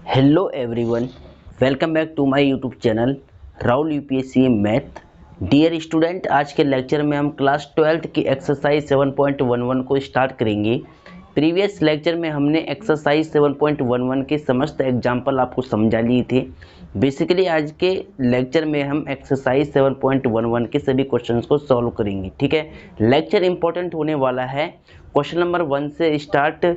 Hello everyone, welcome back to my YouTube channel Rahul UPSC math. Dear student, आज के lecture में हम class 12th की एक्सरसाइज 7.11 को स्टार्ट करेंगे। प्रीवियस लेक्चर में हमने एक्सरसाइज 7.11 के समस्त एग्जाम्पल आपको समझा लिए थे। बेसिकली आज के लेक्चर में हम एक्सरसाइज 7.11 के सभी क्वेश्चंस को सॉल्व करेंगे। ठीक है, लेक्चर इंपॉर्टेंट होने वाला है। क्वेश्चन नंबर 1 से स्टार्ट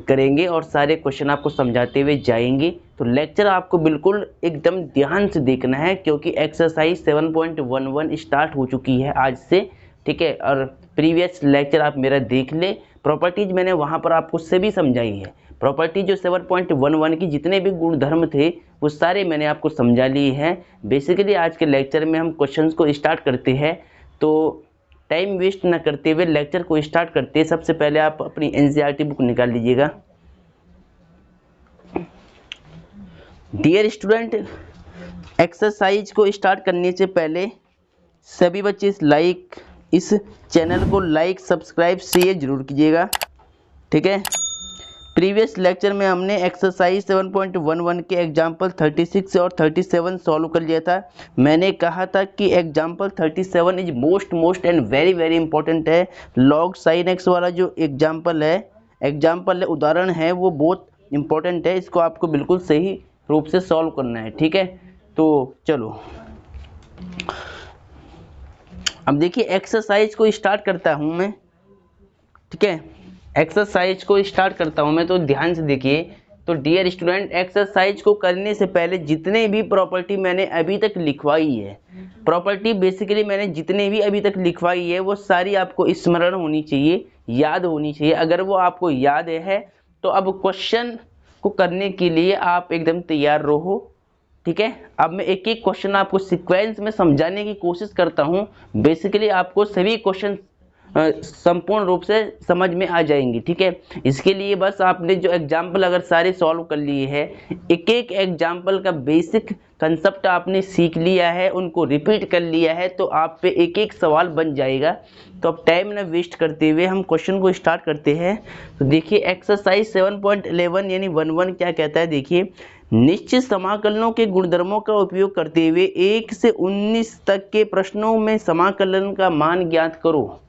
करेंगे और सारे क्वेश्चन आपको समझाते हुए जाएंगे। तो लेक्चर आपको बिल्कुल एकदम ध्यान से देखना है, क्योंकि एक्सरसाइज 7.11 स्टार्ट हो चुकी है आज से। ठीक है, और प्रीवियस लेक्चर आप मेरा देख ले। प्रॉपर्टीज मैंने वहाँ पर आपको सभी समझाई है। प्रॉपर्टी जो 7.11 की जितने भी गुणधर्म थे वो सारे मैंने आपको समझा लिए हैं। बेसिकली आज के लेक्चर में हम क्वेश्चंस को स्टार्ट करते हैं, तो टाइम वेस्ट ना करते हुए लेक्चर को स्टार्ट करते हैं। सबसे पहले आप अपनी एनसीईआरटी बुक निकाल लीजिएगा। डियर स्टूडेंट, एक्सरसाइज को स्टार्ट करने से पहले सभी बच्चे इस चैनल को लाइक सब्सक्राइब शेयर जरूर कीजिएगा। ठीक है, प्रीवियस लेक्चर में हमने एक्सरसाइज 7.11 के एग्जाम्पल 36 और 37 सॉल्व कर लिया था। मैंने कहा था कि example 37 is most and very important है। लॉग साइन एक्स वाला जो एग्जाम्पल है उदाहरण है, वो बहुत इंपॉर्टेंट है। इसको आपको बिल्कुल सही रूप से सॉल्व करना है। ठीक है, तो चलो अब देखिए एक्सरसाइज को स्टार्ट करता हूँ मैं। ठीक है, एक्सरसाइज को स्टार्ट करता हूं मैं, तो ध्यान से देखिए। तो डियर स्टूडेंट, एक्सरसाइज को करने से पहले जितने भी प्रॉपर्टी मैंने अभी तक लिखवाई है, प्रॉपर्टी बेसिकली मैंने जितने भी अभी तक लिखवाई है वो सारी आपको स्मरण होनी चाहिए, याद होनी चाहिए। अगर वो आपको याद है तो अब क्वेश्चन को करने के लिए आप एकदम तैयार रहो। ठीक है, अब मैं एक एक क्वेश्चन आपको सीक्वेंस में समझाने की कोशिश करता हूँ। बेसिकली आपको सभी क्वेश्चन संपूर्ण रूप से समझ में आ जाएंगी। ठीक है, इसके लिए बस आपने जो एग्जाम्पल अगर सारे सॉल्व कर लिए हैं, एक एक एग्जाम्पल का बेसिक कंसेप्ट आपने सीख लिया है, उनको रिपीट कर लिया है, तो आप पे एक एक सवाल बन जाएगा। तो अब टाइम ना वेस्ट करते हुए हम क्वेश्चन को स्टार्ट करते हैं। तो देखिए एक्सरसाइज 7.11 यानी 11 क्या कहता है। देखिए, निश्चित समाकलनों के गुणधर्मों का उपयोग करते हुए 1 से 19 तक के प्रश्नों में समाकलन का मान ज्ञात करो।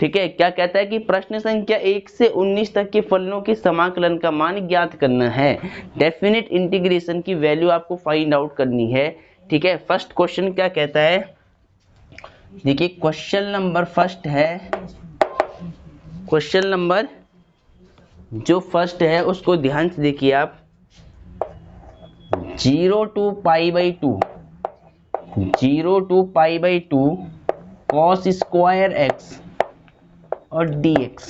ठीक है, क्या कहता है कि प्रश्न संख्या 1 से 19 तक के फलनों के समाकलन का मान ज्ञात करना है। डेफिनेट इंटीग्रेशन की वैल्यू आपको फाइंड आउट करनी है। ठीक है, फर्स्ट क्वेश्चन क्या कहता है। देखिए क्वेश्चन नंबर फर्स्ट है, क्वेश्चन नंबर जो फर्स्ट है उसको ध्यान से देखिए आप। 0 to π/2 cos स्क्वायर x और dx,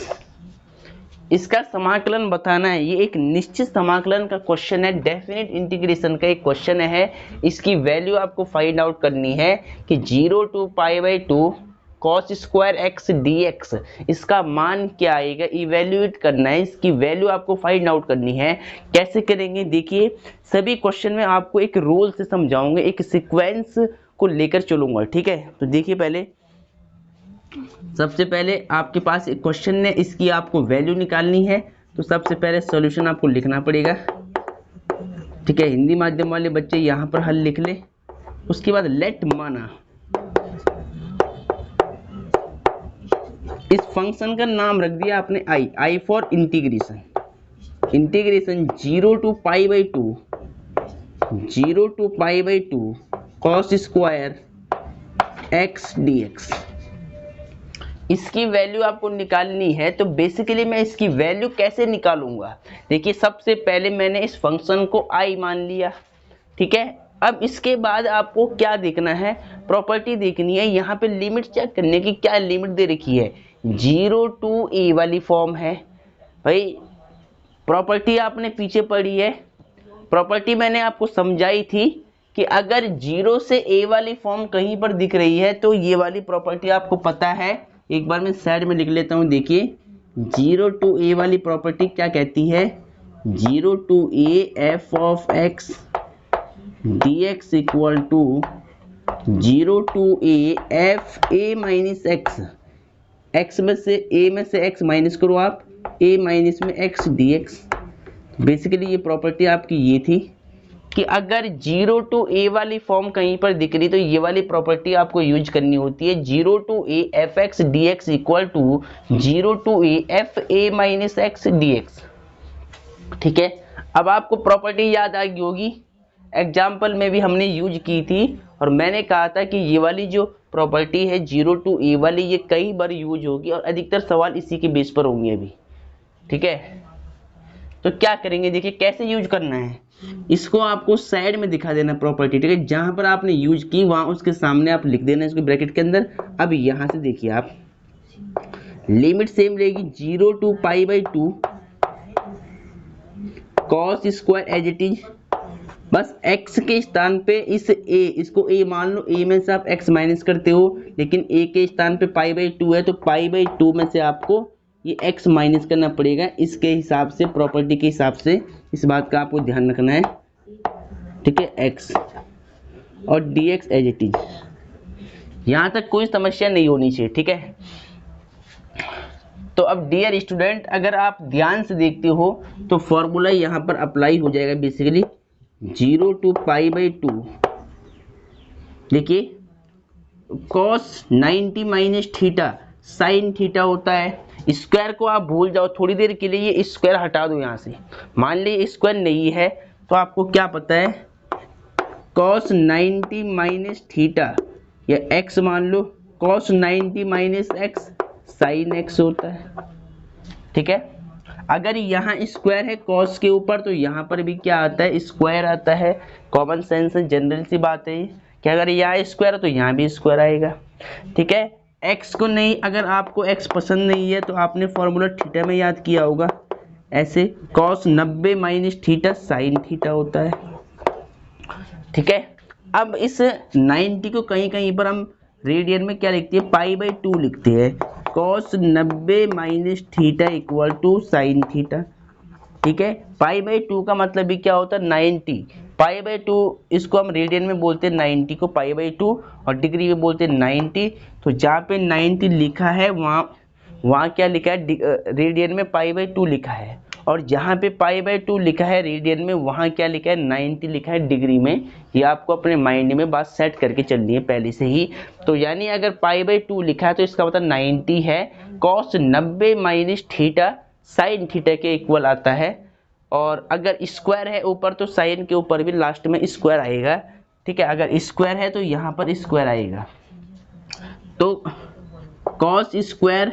इसका समाकलन बताना है। ये एक निश्चित समाकलन का क्वेश्चन है, डेफिनेट इंटीग्रेशन का एक क्वेश्चन है। इसकी वैल्यू आपको फाइंड आउट करनी है कि 0 to π/2 cos square x dx, इसका मान क्या आएगा, इवेल्युएट करना है। इसकी वैल्यू आपको फाइंड आउट करनी है। कैसे करेंगे, देखिए सभी क्वेश्चन में आपको एक रोल से समझाऊंगे, एक सीक्वेंस को लेकर चलूंगा। ठीक है, तो देखिए पहले सबसे पहले आपके पास एक क्वेश्चन है, इसकी आपको वैल्यू निकालनी है। तो सबसे पहले सॉल्यूशन आपको लिखना पड़ेगा। ठीक है, हिंदी माध्यम वाले बच्चे यहाँ पर हल लिख ले। उसके बाद लेट माना, इस फंक्शन का नाम रख दिया आपने I for integration. 0 to π/2 cos square x dx, इसकी वैल्यू आपको निकालनी है। तो बेसिकली मैं इसकी वैल्यू कैसे निकालूंगा, देखिए सबसे पहले मैंने इस फंक्शन को i मान लिया। ठीक है, अब इसके बाद आपको क्या देखना है, प्रॉपर्टी देखनी है। यहाँ पे लिमिट चेक करने की, क्या लिमिट दे रखी है, 0 to a वाली फॉर्म है। भाई प्रॉपर्टी आपने पीछे पढ़ी है, प्रॉपर्टी मैंने आपको समझाई थी कि अगर 0 से a वाली फॉर्म कहीं पर दिख रही है तो ये वाली प्रॉपर्टी आपको पता है। एक बार मैं साइड में लिख लेता हूं। देखिए 0 to a वाली प्रॉपर्टी क्या कहती है, 0 to a f of x dx equal to 0 to a f a minus x, x में से a में से x माइनस करो आप, a माइनस में x dx। बेसिकली ये प्रॉपर्टी आपकी ये थी कि अगर 0 टू a वाली फॉर्म कहीं पर दिख रही तो ये वाली प्रॉपर्टी आपको यूज करनी होती है। 0 to a F X D X equal to 0 to a F A minus X D X. ठीक है, अब आपको प्रॉपर्टी याद आ गई होगी, एग्जाम्पल में भी हमने यूज की थी और मैंने कहा था कि ये वाली जो प्रॉपर्टी है 0 टू a वाली ये कई बार यूज होगी और अधिकतर सवाल इसी के बेस पर होंगे अभी। ठीक है, तो क्या करेंगे, देखिए कैसे यूज करना है। इसको आपको साइड में दिखा देना प्रॉपर्टी। ठीक है, जहां पर आपने यूज की वहां उसके सामने आप लिख देना इसको ब्रैकेट के अंदर। अब यहां से देखिए आप लिमिट सेम रहेगी 0 to pi by 2 cos square as it is. बस x के स्थान पे इस a, इसको a मान लो, a में से आप x माइनस करते हो, लेकिन a के स्थान पे पाई बाई 2 है तो पाई बाई 2 में से आपको ये x माइनस करना पड़ेगा। इसके हिसाब से, प्रॉपर्टी के हिसाब से इस बात का आपको ध्यान रखना है। ठीक है, x और dx एज इट इज। यहाँ तक कोई समस्या नहीं होनी चाहिए। ठीक है, तो अब डियर स्टूडेंट अगर आप ध्यान से देखते हो तो फॉर्मूला यहाँ पर अप्लाई हो जाएगा। बेसिकली 0 टू पाई बाई 2, देखिए cos 90 minus theta sine theta होता है। स्क्वायर को आप भूल जाओ थोड़ी देर के लिए, ये स्क्वायर हटा दो यहाँ से। मान ली स्क्वायर नहीं है तो आपको क्या पता है, कॉस 90 माइनस थीटा या x मान लो, cos 90 minus x sine x होता है। ठीक है, अगर यहाँ स्क्वायर है कॉस के ऊपर तो यहाँ पर भी क्या आता है, स्क्वायर आता है। कॉमन सेंस है, जनरल सी बात है कि अगर यहाँ स्क्वायर है तो यहाँ भी स्क्वायर आएगा। ठीक है, x को नहीं, अगर आपको x पसंद नहीं है तो आपने फॉर्मूला थीटा में याद किया होगा, ऐसे cos 90 minus theta sine theta होता है। ठीक है, अब इस 90 को कहीं कहीं पर हम रेडियन में क्या लिखते हैं, पाई बाई 2 लिखते हैं। Cos 90 minus theta equal to sine theta. ठीक है, पाई बाई 2 का मतलब भी क्या होता है, 90। पाई बाई 2 इसको हम रेडियन में बोलते हैं 90 को पाई बाई 2, और डिग्री में बोलते हैं 90। तो जहाँ पे 90 लिखा है वहाँ क्या लिखा है, रेडियन में पाई बाई 2 लिखा है, और जहाँ पे पाई बाई 2 लिखा है रेडियन में वहाँ क्या लिखा है, 90 लिखा है डिग्री में। ये आपको अपने माइंड में बात सेट करके चलनी है पहले से ही। तो यानी अगर पाई बाई 2 लिखा है तो इसका मतलब 90 है। Cos 90 minus theta sine theta के इक्वल आता है, और अगर स्क्वायर है ऊपर तो साइन के ऊपर भी लास्ट में स्क्वायर आएगा। ठीक है, अगर स्क्वायर है तो यहाँ पर स्क्वायर आएगा। तो cos square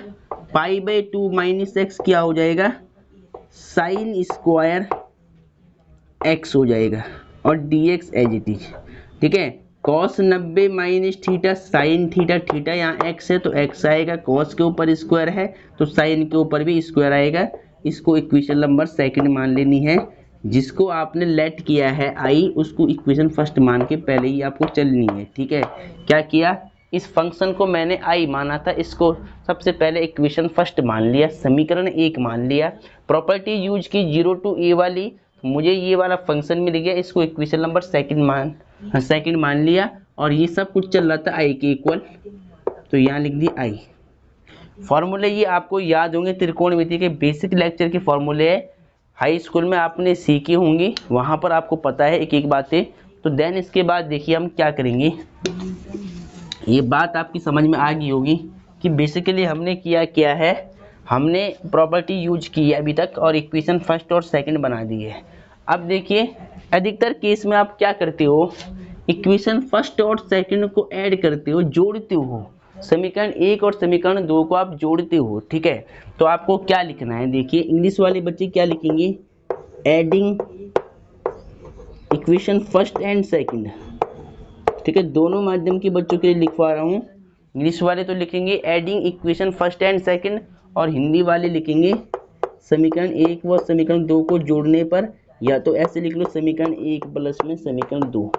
pi by 2 minus x क्या हो जाएगा, साइन स्क्वायर एक्स हो जाएगा, और dx एज इट इज। ठीक है, cos 90 minus theta sine theta, theta यहाँ x है तो x आएगा, कॉस के ऊपर स्क्वायर है तो साइन के ऊपर भी स्क्वायर आएगा। इसको इक्वेशन नंबर सेकंड मान लेनी है। जिसको आपने लेट किया है i, उसको इक्वेशन फर्स्ट मान के पहले ही आपको चलनी है। ठीक है, क्या किया, इस फंक्शन को मैंने i माना था, इसको सबसे पहले इक्वेशन फर्स्ट मान लिया, समीकरण 1 मान लिया। प्रॉपर्टी यूज की 0 टू a वाली, मुझे ये वाला फंक्शन मिल गया, इसको इक्वेशन नंबर सेकंड मान लिया, और ये सब कुछ चल रहा था i के इक्वल, तो यहाँ लिख दी i। फॉर्मूले ये आपको याद होंगे, त्रिकोणमिति के बेसिक लेक्चर के फॉर्मूले हाई स्कूल में आपने सीखी होंगी, वहाँ पर आपको पता है एक एक बातें। तो देन इसके बाद देखिए हम क्या करेंगे, ये बात आपकी समझ में आ गई होगी कि बेसिकली हमने क्या है, हमने प्रॉपर्टी यूज की है अभी तक और इक्वेशन फर्स्ट और सेकंड बना दी है। अब देखिए अधिकतर केस में आप क्या करते हो, इक्वेशन फर्स्ट और सेकंड को ऐड करते हो, जोड़ते हो। समीकरण 1 और समीकरण 2 को आप जोड़ते हो। ठीक है, तो आपको क्या लिखना है, देखिए इंग्लिश वाले बच्चे क्या लिखेंगे, adding equation first and second. ठीक है, दोनों माध्यम के बच्चों के लिए लिखवा रहा हूँ। इंग्लिश वाले तो लिखेंगे adding equation first and second, और हिंदी वाले लिखेंगे समीकरण 1 व समीकरण 2 को जोड़ने पर, या तो ऐसे लिख लो समीकरण 1 प्लस में समीकरण 2।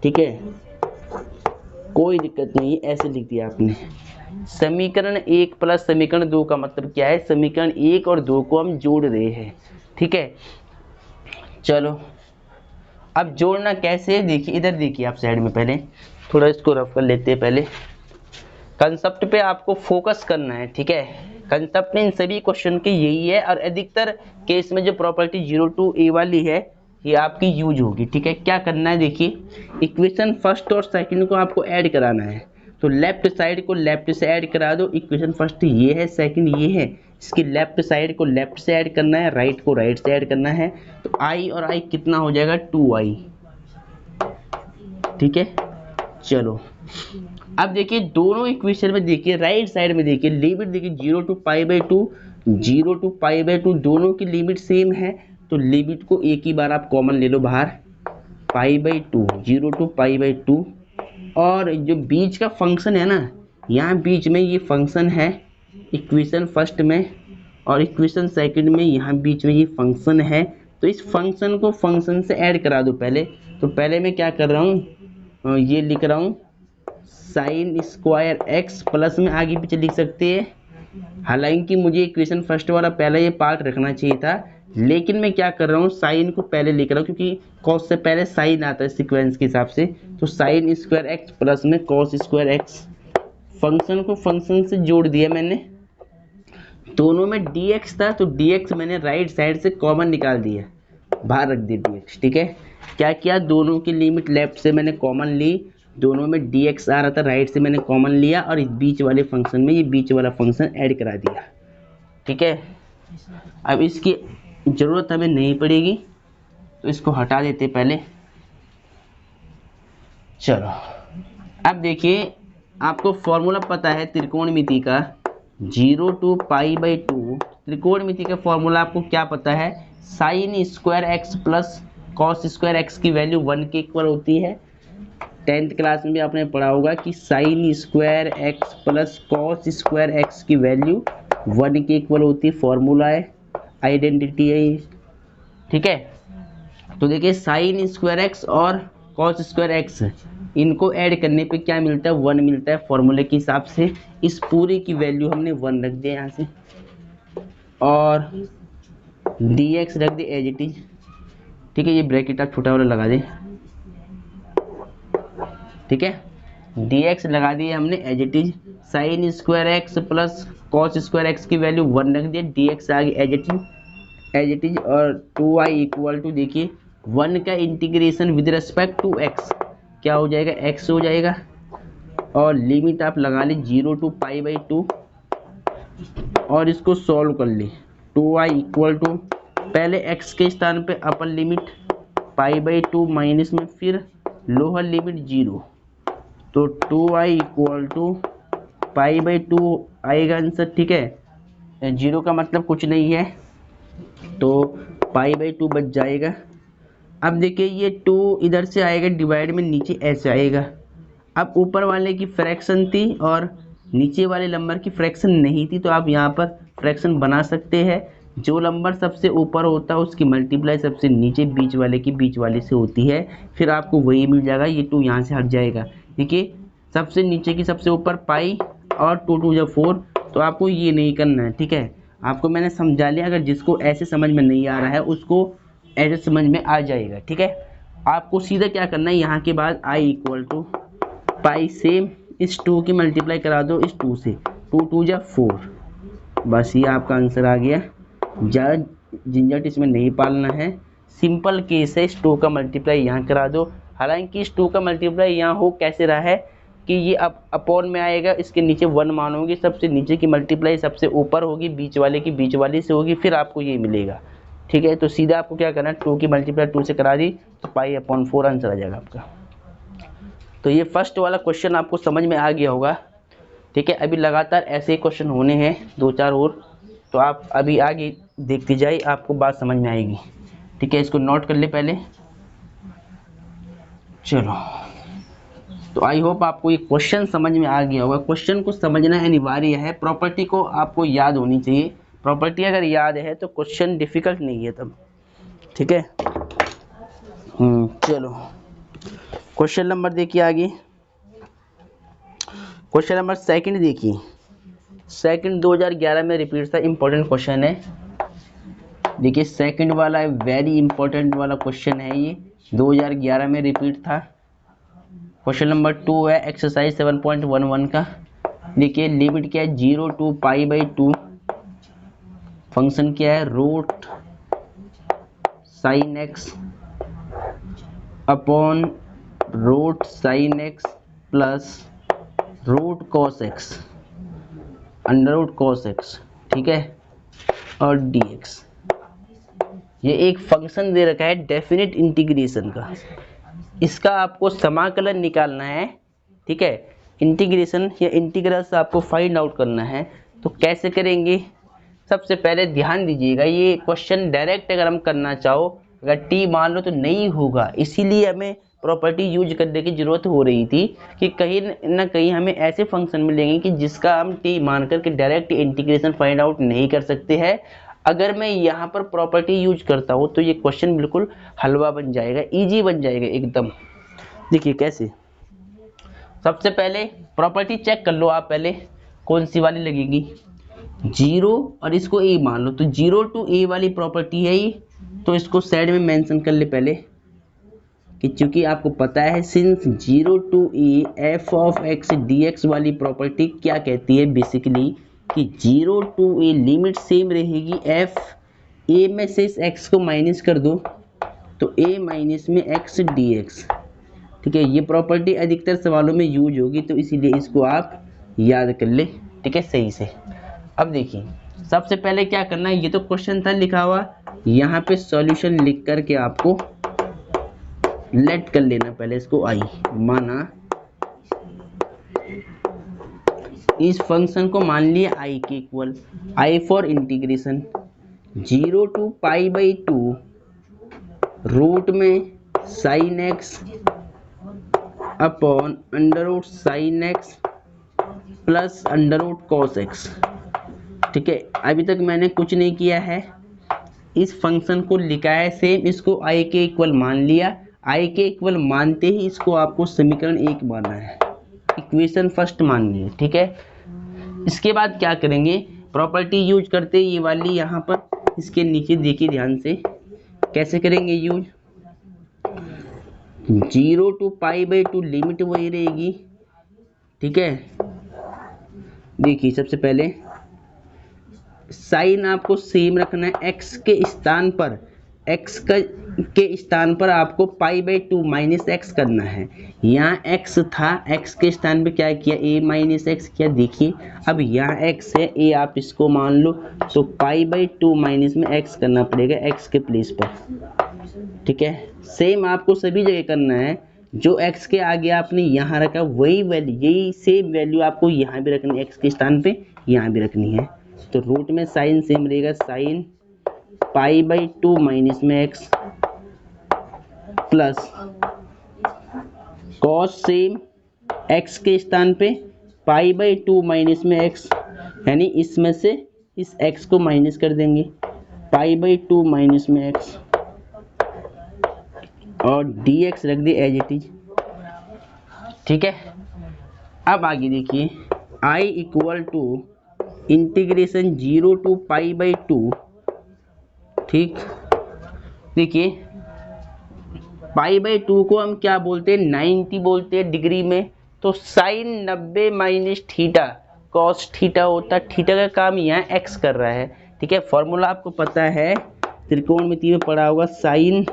ठीक है, कोई दिक्कत नहीं है, ऐसे लिख दिया आपने। समीकरण 1 प्लस समीकरण 2 का मतलब क्या है, समीकरण 1 और 2 को हम जोड़ रहे हैं। ठीक है, चलो अब जोड़ना कैसे है, देखिए इधर देखिए आप साइड में, पहले थोड़ा इसको रफ कर लेते हैं। पहले कंसेप्ट पे आपको फोकस करना है। ठीक है, कंसेप्ट इन सभी क्वेश्चन के यही है, और अधिकतर केस में जो प्रॉपर्टी 0 to a वाली है ये आपकी यूज होगी। ठीक है, क्या करना है देखिए, इक्वेशन फर्स्ट और सेकंड को आपको ऐड कराना है, तो लेफ्ट साइड को लेफ्ट से ऐड करा दो। इक्वेशन फर्स्ट ये है, सेकंड ये है, इसकी लेफ्ट साइड को लेफ्ट से ऐड करना है, राइट को राइट से ऐड करना है, तो i और i कितना हो जाएगा 2i। ठीक है, चलो अब देखिए दोनों इक्वेशन में देखिए राइट साइड में देखिए लिमिट देखिए 0 to π/2, 0 to π/2 दोनों की लिमिट सेम है, तो लिमिट को एक ही बार आप कॉमन ले लो बाहर, π/2, 0 to π/2। और जो बीच का फंक्शन है ना, यहाँ बीच में ये फंक्शन है इक्वेशन फर्स्ट में, और इक्वेशन सेकंड में यहाँ बीच में ये फंक्शन है, तो इस फंक्शन को फंक्शन से ऐड करा दो पहले। तो पहले मैं क्या कर रहा हूँ, ये लिख रहा हूँ साइन स्क्वायर एक्स, प्लस में आगे पीछे लिख सकते हैं। हालांकि मुझे इक्वेशन फर्स्ट वाला पहले ये पार्ट रखना चाहिए था, लेकिन मैं क्या कर रहा हूँ साइन को पहले लिख रहा हूँ, क्योंकि कॉस से पहले साइन आता है सीक्वेंस के हिसाब से। तो साइन स्क्वायर एक्स प्लस में कॉस स्क्वायर एक्स, फंक्शन को फंक्शन से जोड़ दिया मैंने। दोनों में dx था, तो dx मैंने राइट साइड से कॉमन निकाल दिया, बाहर रख दिया dx। ठीक है, क्या किया, दोनों की लिमिट लेफ्ट से मैंने कॉमन ली, दोनों में dx आ रहा था, राइट से मैंने कॉमन लिया, और इस बीच वाले फंक्शन में ये बीच वाला फंक्शन ऐड करा दिया। ठीक है, अब इसकी ज़रूरत हमें नहीं पड़ेगी, तो इसको हटा देते पहले। चलो अब देखिए, आपको फॉर्मूला पता है त्रिकोणमिति का, 0 to π/2 त्रिकोणमिति का फॉर्मूला आपको क्या पता है, sign square X plus cos square X की वैल्यू 1 के इक्वल होती है। 10th क्लास में भी आपने पढ़ा होगा कि sign square X plus cos square X की वैल्यू 1 के इक्वल होती है, फॉर्मूला है, आइडेंटिटी है ये। ठीक है, तो देखिए साइन स्क्वायर एक्स और कॉस स्क्वायर एक्स, इनको ऐड करने पे क्या मिलता है, 1 मिलता है फॉर्मूले के हिसाब से। इस पूरी की वैल्यू हमने 1 रख दिया यहाँ से, और dx रख दिया एज इट इज। ठीक है, ये ब्रैकेट आप छोटा वाला लगा दें। ठीक है, dx लगा दिया हमने as it is, sine square X plus cos square X की वैल्यू 1 रख दिया, dx आ गई एज इट इज, और 2i इक्वल टू देखिए 1 का integration with respect to x क्या हो जाएगा, x हो जाएगा, और लिमिट आप लगा ली 0 to π/2, और इसको सॉल्व कर ली। 2i इक्वल टू पहले x के स्थान पे अपर लिमिट π/2 माइनस में फिर लोअर लिमिट 0, तो 2i इक्वल टू π/2 आएगा आंसर। ठीक है, 0 का मतलब कुछ नहीं है, तो π/2 बच जाएगा। अब देखिए ये 2 इधर से आएगा डिवाइड में, नीचे ऐसे आएगा। अब ऊपर वाले की फ्रैक्शन थी और नीचे वाले नंबर की फ्रैक्शन नहीं थी, तो आप यहाँ पर फ्रैक्शन बना सकते हैं। जो नंबर सबसे ऊपर होता है उसकी मल्टीप्लाई सबसे नीचे बीच वाले की बीच वाले से होती है, फिर आपको वही मिल जाएगा। ये 2 यहाँ से हट जाएगा। देखिए सबसे नीचे की सबसे ऊपर पाई, और 2 2 जब 4, तो आपको ये नहीं करना है। ठीक है, आपको मैंने समझा लिया, अगर जिसको ऐसे समझ में नहीं आ रहा है उसको ऐसे समझ में आ जाएगा। ठीक है, आपको सीधा क्या करना है, यहाँ के बाद i equal to pi same इस 2 की मल्टीप्लाई करा दो इस 2 से, 2 2 जा 4, बस ये आपका आंसर आ गया। ज़्यादा झंझट इसमें नहीं पालना है, सिंपल केस है। इस 2 का मल्टीप्लाई यहाँ करा दो। हालांकि इस 2 का मल्टीप्लाई यहाँ हो कैसे रहा है कि ये अब अपॉन में आएगा, इसके नीचे 1 मानोगे, सबसे नीचे की मल्टीप्लाई सबसे ऊपर होगी, बीच वाले की बीच वाले से होगी, फिर आपको ये मिलेगा। ठीक है, तो सीधा आपको क्या करना है, 2 की मल्टीप्लाई 2 से करा दी, तो π/4 आंसर आ जाएगा आपका। तो ये फर्स्ट वाला क्वेश्चन आपको समझ में आ गया होगा। ठीक है, अभी लगातार ऐसे ही क्वेश्चन होने हैं 2-4 और, तो आप अभी आगे देखते जाइए, आपको बात समझ में आएगी। ठीक है, इसको नोट कर ले पहले। चलो, तो आई होप आपको ये क्वेश्चन समझ में आ गया होगा। क्वेश्चन को समझना अनिवार्य है, प्रॉपर्टी को आपको याद होनी चाहिए। प्रॉपर्टी अगर याद है तो क्वेश्चन डिफिकल्ट नहीं है तब। ठीक है, चलो क्वेश्चन नंबर देखिए आगे। क्वेश्चन नंबर सेकंड देखिए, सेकंड 2011 में रिपीट था, इंपॉर्टेंट क्वेश्चन है। देखिए सेकंड वाला है, वेरी इंपॉर्टेंट वाला क्वेश्चन है, ये 2011 में रिपीट था। क्वेश्चन नंबर 2 है एक्सरसाइज 7.11 का। देखिए लिमिट क्या है, 0 to π/2, फंक्शन क्या है, root sine x upon root sine x plus root cos X under root cos x, ठीक है, और dx। ये एक फंक्शन दे रखा है डेफिनेट इंटीग्रेशन का, इसका आपको समाकलन निकालना है, ठीक है, इंटीग्रेशन या इंटीग्रल से आपको फाइंड आउट करना है। तो कैसे करेंगे, सबसे पहले ध्यान दीजिएगा, ये क्वेश्चन डायरेक्ट अगर हम करना चाहो, अगर t मान लो तो नहीं होगा, इसीलिए हमें प्रॉपर्टी यूज करने की जरूरत हो रही थी कि कहीं ना कहीं हमें ऐसे फंक्शन मिलेंगे कि जिसका हम t मान करके डायरेक्ट इंटीग्रेशन फाइंड आउट नहीं कर सकते हैं। अगर मैं यहाँ पर प्रॉपर्टी यूज करता हूँ तो ये क्वेश्चन बिल्कुल हलवा बन जाएगा, इजी बन जाएगा एकदम। देखिए कैसे, सबसे पहले प्रॉपर्टी चेक कर लो आप, पहले कौन सी वाली लगेगी, 0 और इसको a मान लो, तो 0 to a वाली प्रॉपर्टी है ये, तो इसको साइड में मेंशन कर ले पहले कि चूंकि आपको पता है since 0 to a f of x dx वाली प्रॉपर्टी क्या कहती है बेसिकली कि 0 to a लिमिट सेम रहेगी, f a में से इस x को माइनस कर दो तो a माइनस में x dx, ठीक है। ये प्रॉपर्टी अधिकतर सवालों में यूज होगी, तो इसीलिए इसको आप याद कर ले, ठीक है, सही से। अब देखिए सबसे पहले क्या करना है, ये तो क्वेश्चन था लिखा हुआ, यहाँ पे सॉल्यूशन लिख करके आपको लेट कर लेना, पहले इसको आई माना, इस फंक्शन को मान लिया i के equal, i for integration 0 to π/2 root में sine x upon under root sine x plus under root cos x, ठीक है। अभी तक मैंने कुछ नहीं किया है, इस फंक्शन को लिखा है सेम, इसको i के इक्वल मान लिया, i के इक्वल मानते ही इसको आपको समीकरण 1 मानना है, इक्वेशन फर्स्ट माननी है, ठीक है। इसके बाद क्या करेंगे, प्रॉपर्टी यूज करते ये वाली यहाँ पर, इसके नीचे देखिए ध्यान से कैसे करेंगे यूज, 0 to π/2 लिमिट वही रहेगी, ठीक है। देखिए सबसे पहले साइन आपको सेम रखना है, x के स्थान पर, x के स्थान पर आपको π/2 माइनस एक्स करना है, यहाँ x था, x के स्थान पे क्या किया, a माइनस एक्स किया। देखिए अब यहाँ x है, a आप इसको मान लो, तो π/2 माइनस में x करना पड़ेगा x के प्लेस पर, ठीक है। सेम आपको सभी जगह करना है, जो x के आगे आपने यहाँ रखा वही वैल्यू, यही सेम वैल्यू आपको यहाँ भी रखनी है, x के स्थान पे यहाँ भी रखनी है। तो रूट में साइन सेम रहेगा, साइन π/2 माइनस में x plus cos same x के स्थान पे π/2 माइनस में x, यानी इसमें से इस x को माइनस कर देंगे, π/2 माइनस में x और dx रख दिए एज इट इज, ठीक है। अब आगे देखिए i equal to integration 0 to π/2, ठीक। देखिए π/2 को हम क्या बोलते हैं, 90 बोलते हैं डिग्री में, तो sine 90 minus theta cos theta होता है, थीटा का काम यहाँ x कर रहा है, ठीक है। फॉर्मूला आपको पता है, त्रिकोणमिति में पढ़ा होगा, sine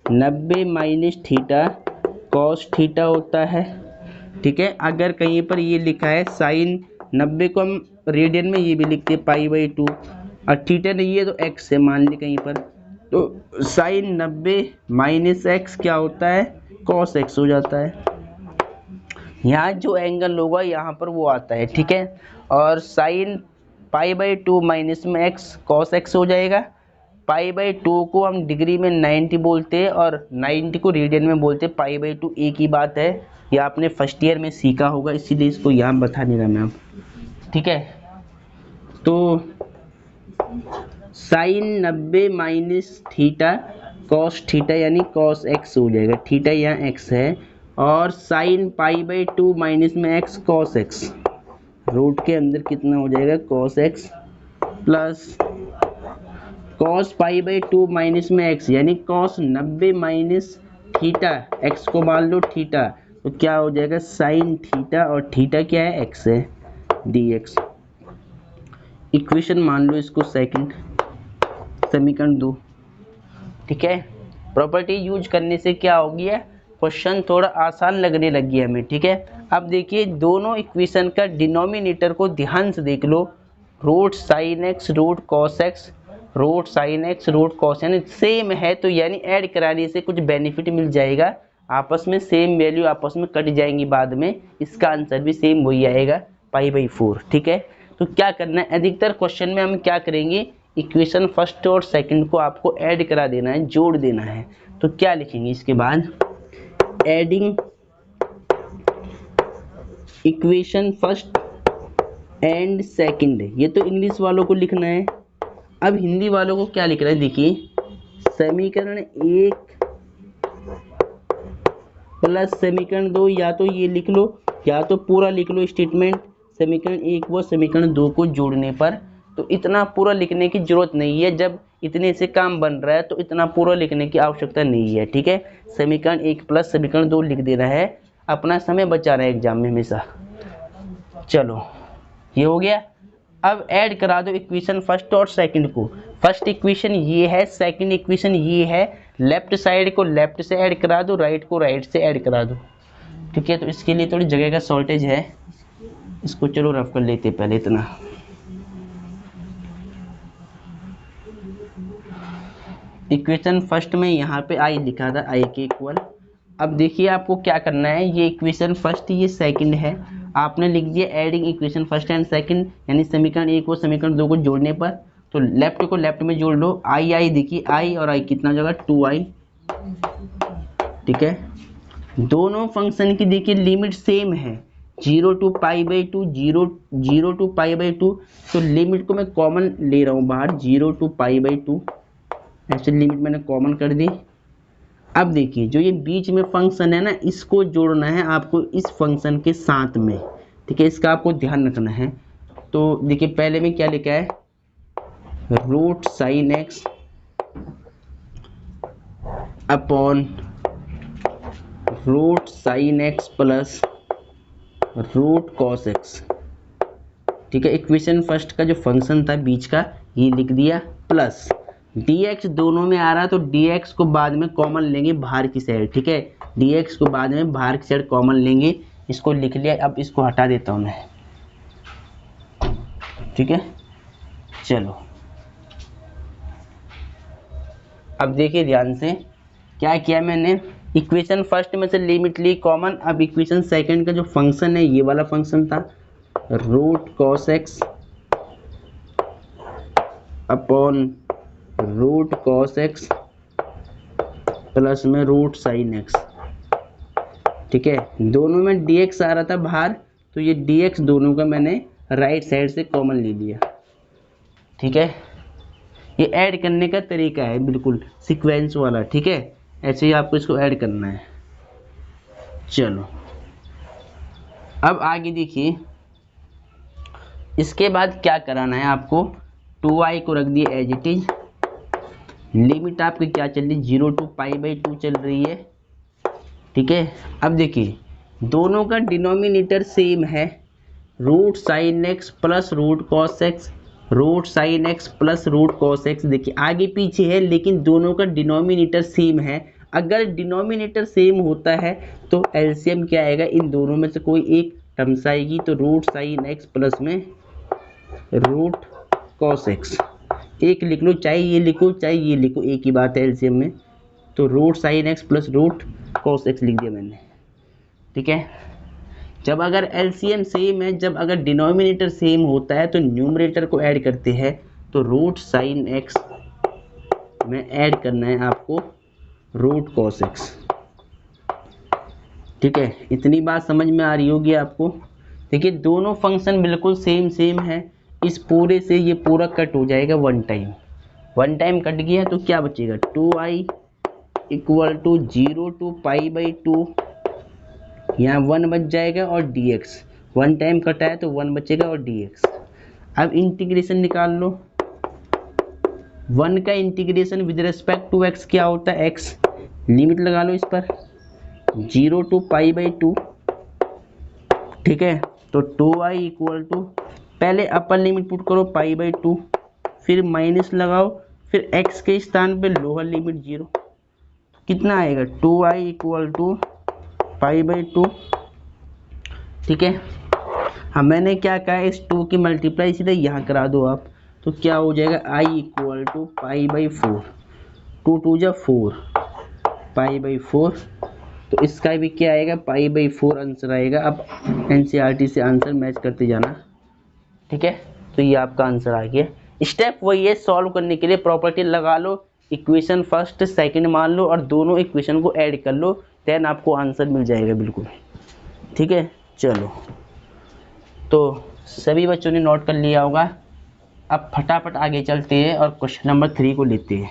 90 minus theta cos theta होता है, ठीक है। अगर कहीं पर ये लिखा है साइन 90 को हम रेडियन में ये भी लिखते हैं π/2, और थीटा नहीं है तो x है मान ली कहीं पर, तो साइन 90 माइनस एक्स क्या होता है, कॉस एक्स हो जाता है। यहाँ जो एंगल होगा यहाँ पर वो आता है, ठीक है। और साइन π/2 माइनस में एक्स कॉस एक्स हो जाएगा। π/2 को हम डिग्री में 90 बोलते हैं और 90 को रेडियन में बोलते हैं। π/2 एक ही बात है, ये आपने फर्स्ट ईयर में सीखा होगा, इसीलिए इसको यहाँ बता नहीं रहा मैं अब, ठीक है। तो sine 90 minus theta cos theta यानी कॉस एक्स हो जाएगा, थीटा यहाँ एक्स है, और साइन π/2 माइनस में एक्स कॉस एक्स, रूट के अंदर कितना हो जाएगा cos x plus cos π/2 minus में एक्स यानी कॉस 90 माइनस थीटा, एक्स को मान लो थीटा, तो क्या हो जाएगा साइन थीटा, और थीटा क्या है एक्स है, dx। इक्वेशन मान लो इसको सेकंड, समीकरण 2। ठीक है, प्रॉपर्टी यूज करने से क्या हो गया, क्वेश्चन थोड़ा आसान लगने लग गया हमें। ठीक है, अब देखिए दोनों इक्वेशन का डिनोमिनेटर को ध्यान से देख लो, root sine x root cos x, root sine x root cos यानी सेम है, तो यानी ऐड कराने से कुछ बेनिफिट मिल जाएगा, आपस में सेम वैल्यू आपस में कट जाएंगी बाद में, इसका आंसर भी सेम वही आएगा π/4। ठीक है, तो क्या करना है, अधिकतर क्वेश्चन में हम क्या करेंगे, इक्वेशन फर्स्ट और सेकंड को आपको ऐड करा देना है, जोड़ देना है। तो क्या लिखेंगे इसके बाद, adding equation first and second, ये तो इंग्लिश वालों को लिखना है। अब हिंदी वालों को क्या लिखना है, देखिए समीकरण 1 प्लस समीकरण 2, या तो ये लिख लो या तो पूरा लिख लो स्टेटमेंट, समीकरण 1 व समीकरण 2 को जोड़ने पर। तो इतना पूरा लिखने की जरूरत नहीं है, जब इतने से काम बन रहा है तो इतना पूरा लिखने की आवश्यकता नहीं है। ठीक है, समीकरण 1 प्लस समीकरण 2 लिख देना है, अपना समय बचा रहा है एग्जाम में हमेशा। चलो ये हो गया। अब ऐड करा दो इक्वेशन फर्स्ट और सेकंड को, फर्स्ट इक्वेशन ये है, सेकंड इक्वेशन ये है, लेफ्ट साइड को लेफ्ट से ऐड करा दो, राइट को राइट से ऐड करा दो। ठीक है, तो इसके लिए थोड़ी जगह का शॉर्टेज है, इसको चलो रफ कर लेते पहले इतना। इक्वेशन फर्स्ट में यहाँ पे आई लिखा था, आई के इक्वल। अब देखिए आपको क्या करना है, ये इक्वेशन फर्स्ट ये सेकंड है, आपने लिख दिया adding equation first and second, यानी समीकरण 1 को समीकरण 2 को जोड़ने पर, तो लेफ्ट को लेफ्ट में जोड़ लो, आई देखिए आई और आई कितना जगह 2i। ठीक है, दोनों फंक्शन की देखिए लिमिट सेम है, 0 to π/2, 0 to π/2, तो लिमिट को मैं कॉमन ले रहा हूँ बाहर, 0 to π/2, ऐसे लिमिट मैंने कॉमन कर दी। अब देखिए जो ये बीच में फंक्शन है ना, इसको जोड़ना है आपको इस फंक्शन के साथ में। ठीक है, इसका आपको ध्यान रखना है। तो देखिए पहले में क्या लिखा है, root sine x upon root sine x plus root cos x. ठीक है, इक्वेशन फर्स्ट का जो फंक्शन था बीच का ये लिख दिया, प्लस dx दोनों में आ रहा है, तो dx को बाद में कॉमन लेंगे बाहर की साइड। ठीक है, dx को बाद में बाहर की साइड कॉमन लेंगे, इसको लिख लिया। अब इसको हटा देता हूँ मैं। ठीक है, चलो अब देखिए ध्यान से क्या किया मैंने, इक्वेशन फर्स्ट में से लिमिट ली कॉमन। अब इक्वेशन सेकंड का जो फंक्शन है ये वाला फंक्शन था, root cos x upon root cos x plus में रूट साइन एक्स। ठीक है, दोनों में dx आ रहा था बाहर, तो ये dx दोनों का मैंने राइट साइड से कॉमन ले लिया। ठीक है, ये ऐड करने का तरीका है बिल्कुल सीक्वेंस वाला। ठीक है, ऐसे ही आपको इसको ऐड करना है। चलो अब आगे देखिए, इसके बाद क्या कराना है आपको, 2i को रख दिए एज इट इज, लिमिट आपकी क्या चल रही, 0 to π/2 चल रही है। ठीक है, अब देखिए दोनों का डिनोमिनेटर सेम है, root sine x plus root cos x, root sine x plus root cos x. देखिए आगे पीछे है लेकिन दोनों का डिनोमिनेटर सेम है। अगर डिनोमिनेटर सेम होता है तो एलसीएम क्या आएगा, इन दोनों में से कोई एक टर्म्स आएगी, तो रूट साइन एक्स प्लस में रूट कॉस एक्स। एक लिख लो, चाहे ये लिखो चाहे ये लिखो, एक ही बात है एलसीएम में। तो root sine x plus root cos x लिख दिया मैंने। ठीक है, जब अगर एलसीएम सेम है, जब अगर डिनोमिनेटर सेम होता है तो न्यूमरेटर को ऐड करते हैं, तो रूट साइन एक्स में ऐड करना है आपको रूट कॉस एक्स। ठीक है, इतनी बात समझ में आ रही होगी आपको। देखिए दोनों फंक्शन बिल्कुल सेम है, इस पूरे से ये पूरा कट हो जाएगा वन टाइम कट गया, तो क्या बचेगा, 2i इक्वल टू 0 to π/2, यहाँ 1 बच जाएगा और dx, वन टाइम कटा है तो 1 बचेगा और dx। अब इंटीग्रेशन निकाल लो, 1 का integration with respect to x क्या होता है, x, लिमिट लगा लो इस पर 0 to π/2। ठीक है, तो 2i इक्वल टू, पहले अपर लिमिट पुट करो π/2, फिर माइनस लगाओ, फिर x के स्थान पे लोअर लिमिट 0, कितना आएगा 2i इक्वल टू π/2। ठीक है, हाँ मैंने क्या कहा है, इस 2 की मल्टीप्लाई सीधे यहाँ करा दो आप, तो क्या हो जाएगा i इक्वल टू π/4, 2 2 जा 4 π/4। तो इसका भी क्या आएगा π/4 आंसर आएगा। अब NCERT से आंसर मैच करते जाना। ठीक है, तो ये आपका आंसर आ गया। स्टेप वही है, सॉल्व करने के लिए प्रॉपर्टी लगा लो, इक्वेशन फर्स्ट सेकंड मान लो और दोनों इक्वेशन को ऐड कर लो, देन आपको आंसर मिल जाएगा बिल्कुल। ठीक है, चलो तो सभी बच्चों ने नोट कर लिया होगा। अब फटाफट आगे चलते हैं और क्वेश्चन नंबर 3 को लेते हैं।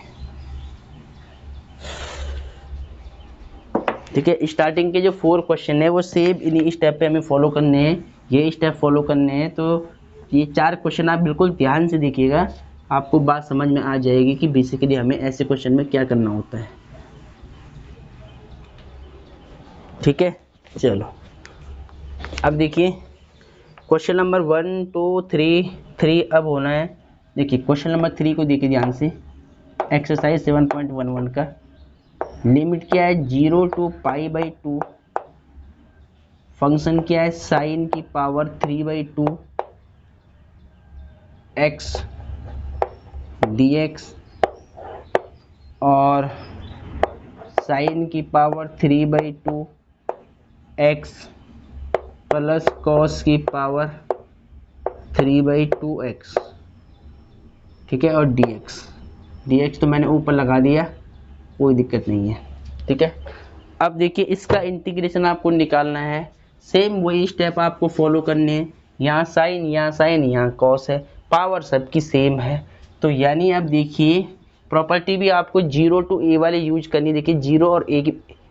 ठीक है, स्टार्टिंग के जो 4 क्वेश्चन है वो सेम इन्हीं स्टेप पे हमें फॉलो करने हैं, ये स्टेप फॉलो करने हैं। तो ये 4 क्वेश्चन आप बिल्कुल ध्यान से देखिएगा, आपको बात समझ में आ जाएगी कि बेसिकली हमें ऐसे क्वेश्चन में क्या करना होता है। ठीक है, चलो अब देखिए क्वेश्चन नंबर 1 2 3 अब होना है। देखिए क्वेश्चन नंबर 3 को देखिए ध्यान से, एक्सरसाइज 7.11 का लिमिट क्या है 0 टू π/2, फंक्शन क्या है साइन की पावर 3/2 x dx और साइन की पावर 3/2 x प्लस कॉस की पावर 3/2x। ठीक है, और dx तो मैंने ऊपर लगा दिया, कोई दिक्कत नहीं है। ठीक है, अब देखिए इसका इंटीग्रेशन आपको निकालना है, सेम वही स्टेप आपको फॉलो करने हैं। यहाँ साइन यहाँ कॉस है, पावर सबकी सेम है, तो यानी अब देखिए प्रॉपर्टी भी आपको 0 टू a वाली यूज करनी। देखिए 0 और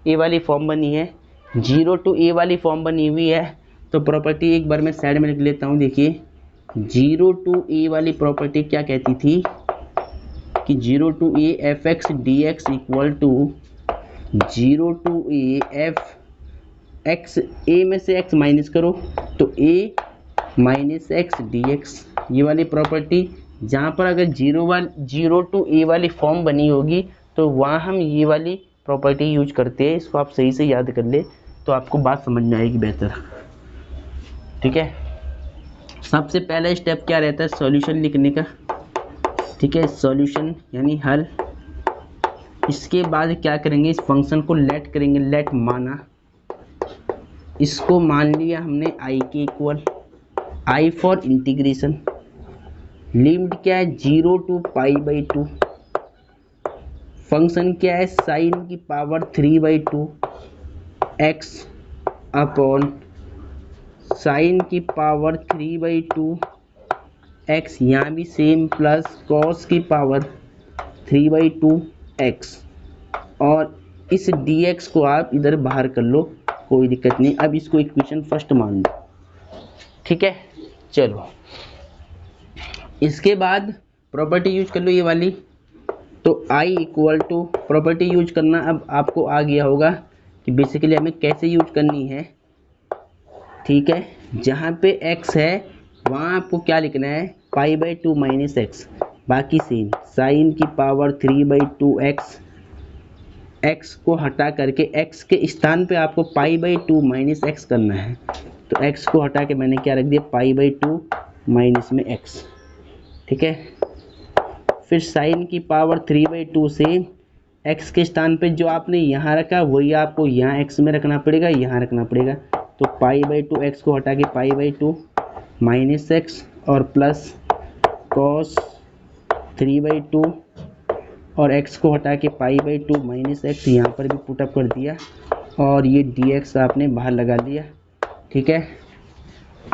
a वाली फॉर्म बनी है, 0 टू a वाली फॉर्म बनी हुई है, तो प्रॉपर्टी एक बार मैं साइड में लिख लेता हूँ। देखिए 0 टू a वाली प्रॉपर्टी क्या कहती थी कि 0 to a fx dx equal to 0 to a f x, a में से x माइनस करो तो a माइनस x dx, ये वाली प्रॉपर्टी। जहाँ पर अगर 0 टू a वाली फॉर्म बनी होगी तो वहाँ हम ये वाली प्रॉपर्टी यूज करते हैं। इसको आप सही से याद कर ले तो आपको बात समझ में आएगी बेहतर। ठीक है, सबसे पहला स्टेप क्या रहता है सॉल्यूशन लिखने का। ठीक है, सॉल्यूशन यानी हल। इसके बाद क्या करेंगे, इस फंक्शन को लेट करेंगे, लेट माना, इसको मान लिया हमने i के equal, i for integration. Limit क्या है 0 टू π/2, फंक्शन क्या है साइन की पावर 3/2 x अपॉन साइन की पावर 3/2 x, यहाँ भी सेम, प्लस कॉस की पावर 3/2 x, और इस dx को आप इधर बाहर कर लो, कोई दिक्कत नहीं। अब इसको इक्वेशन फर्स्ट मान लो। ठीक है, चलो इसके बाद प्रॉपर्टी यूज कर लो ये वाली, तो i equal to property use करना अब आपको आ गया होगा कि बेसिकली हमें कैसे यूज करनी है। ठीक है, जहाँ पे x है वहाँ आपको क्या लिखना है π/2 माइनस x, बाकी सेम, साइन की पावर 3/2 x को हटा करके x के स्थान पे आपको π/2 माइनस x करना है, तो x को हटा के मैंने क्या रख दिया π/2 माइनस में x। ठीक है, फिर साइन की पावर 3/2 से x के स्थान पे जो आपने यहाँ रखा वही आपको यहाँ x में रखना पड़ेगा, यहाँ रखना पड़ेगा, तो π/2 x को हटा के π/2 माइनस x और प्लस कॉस 3/2 और x को हटा के π/2 माइनस x, यहाँ पर भी पुटअप कर दिया और ये dx आपने बाहर लगा लिया। ठीक है,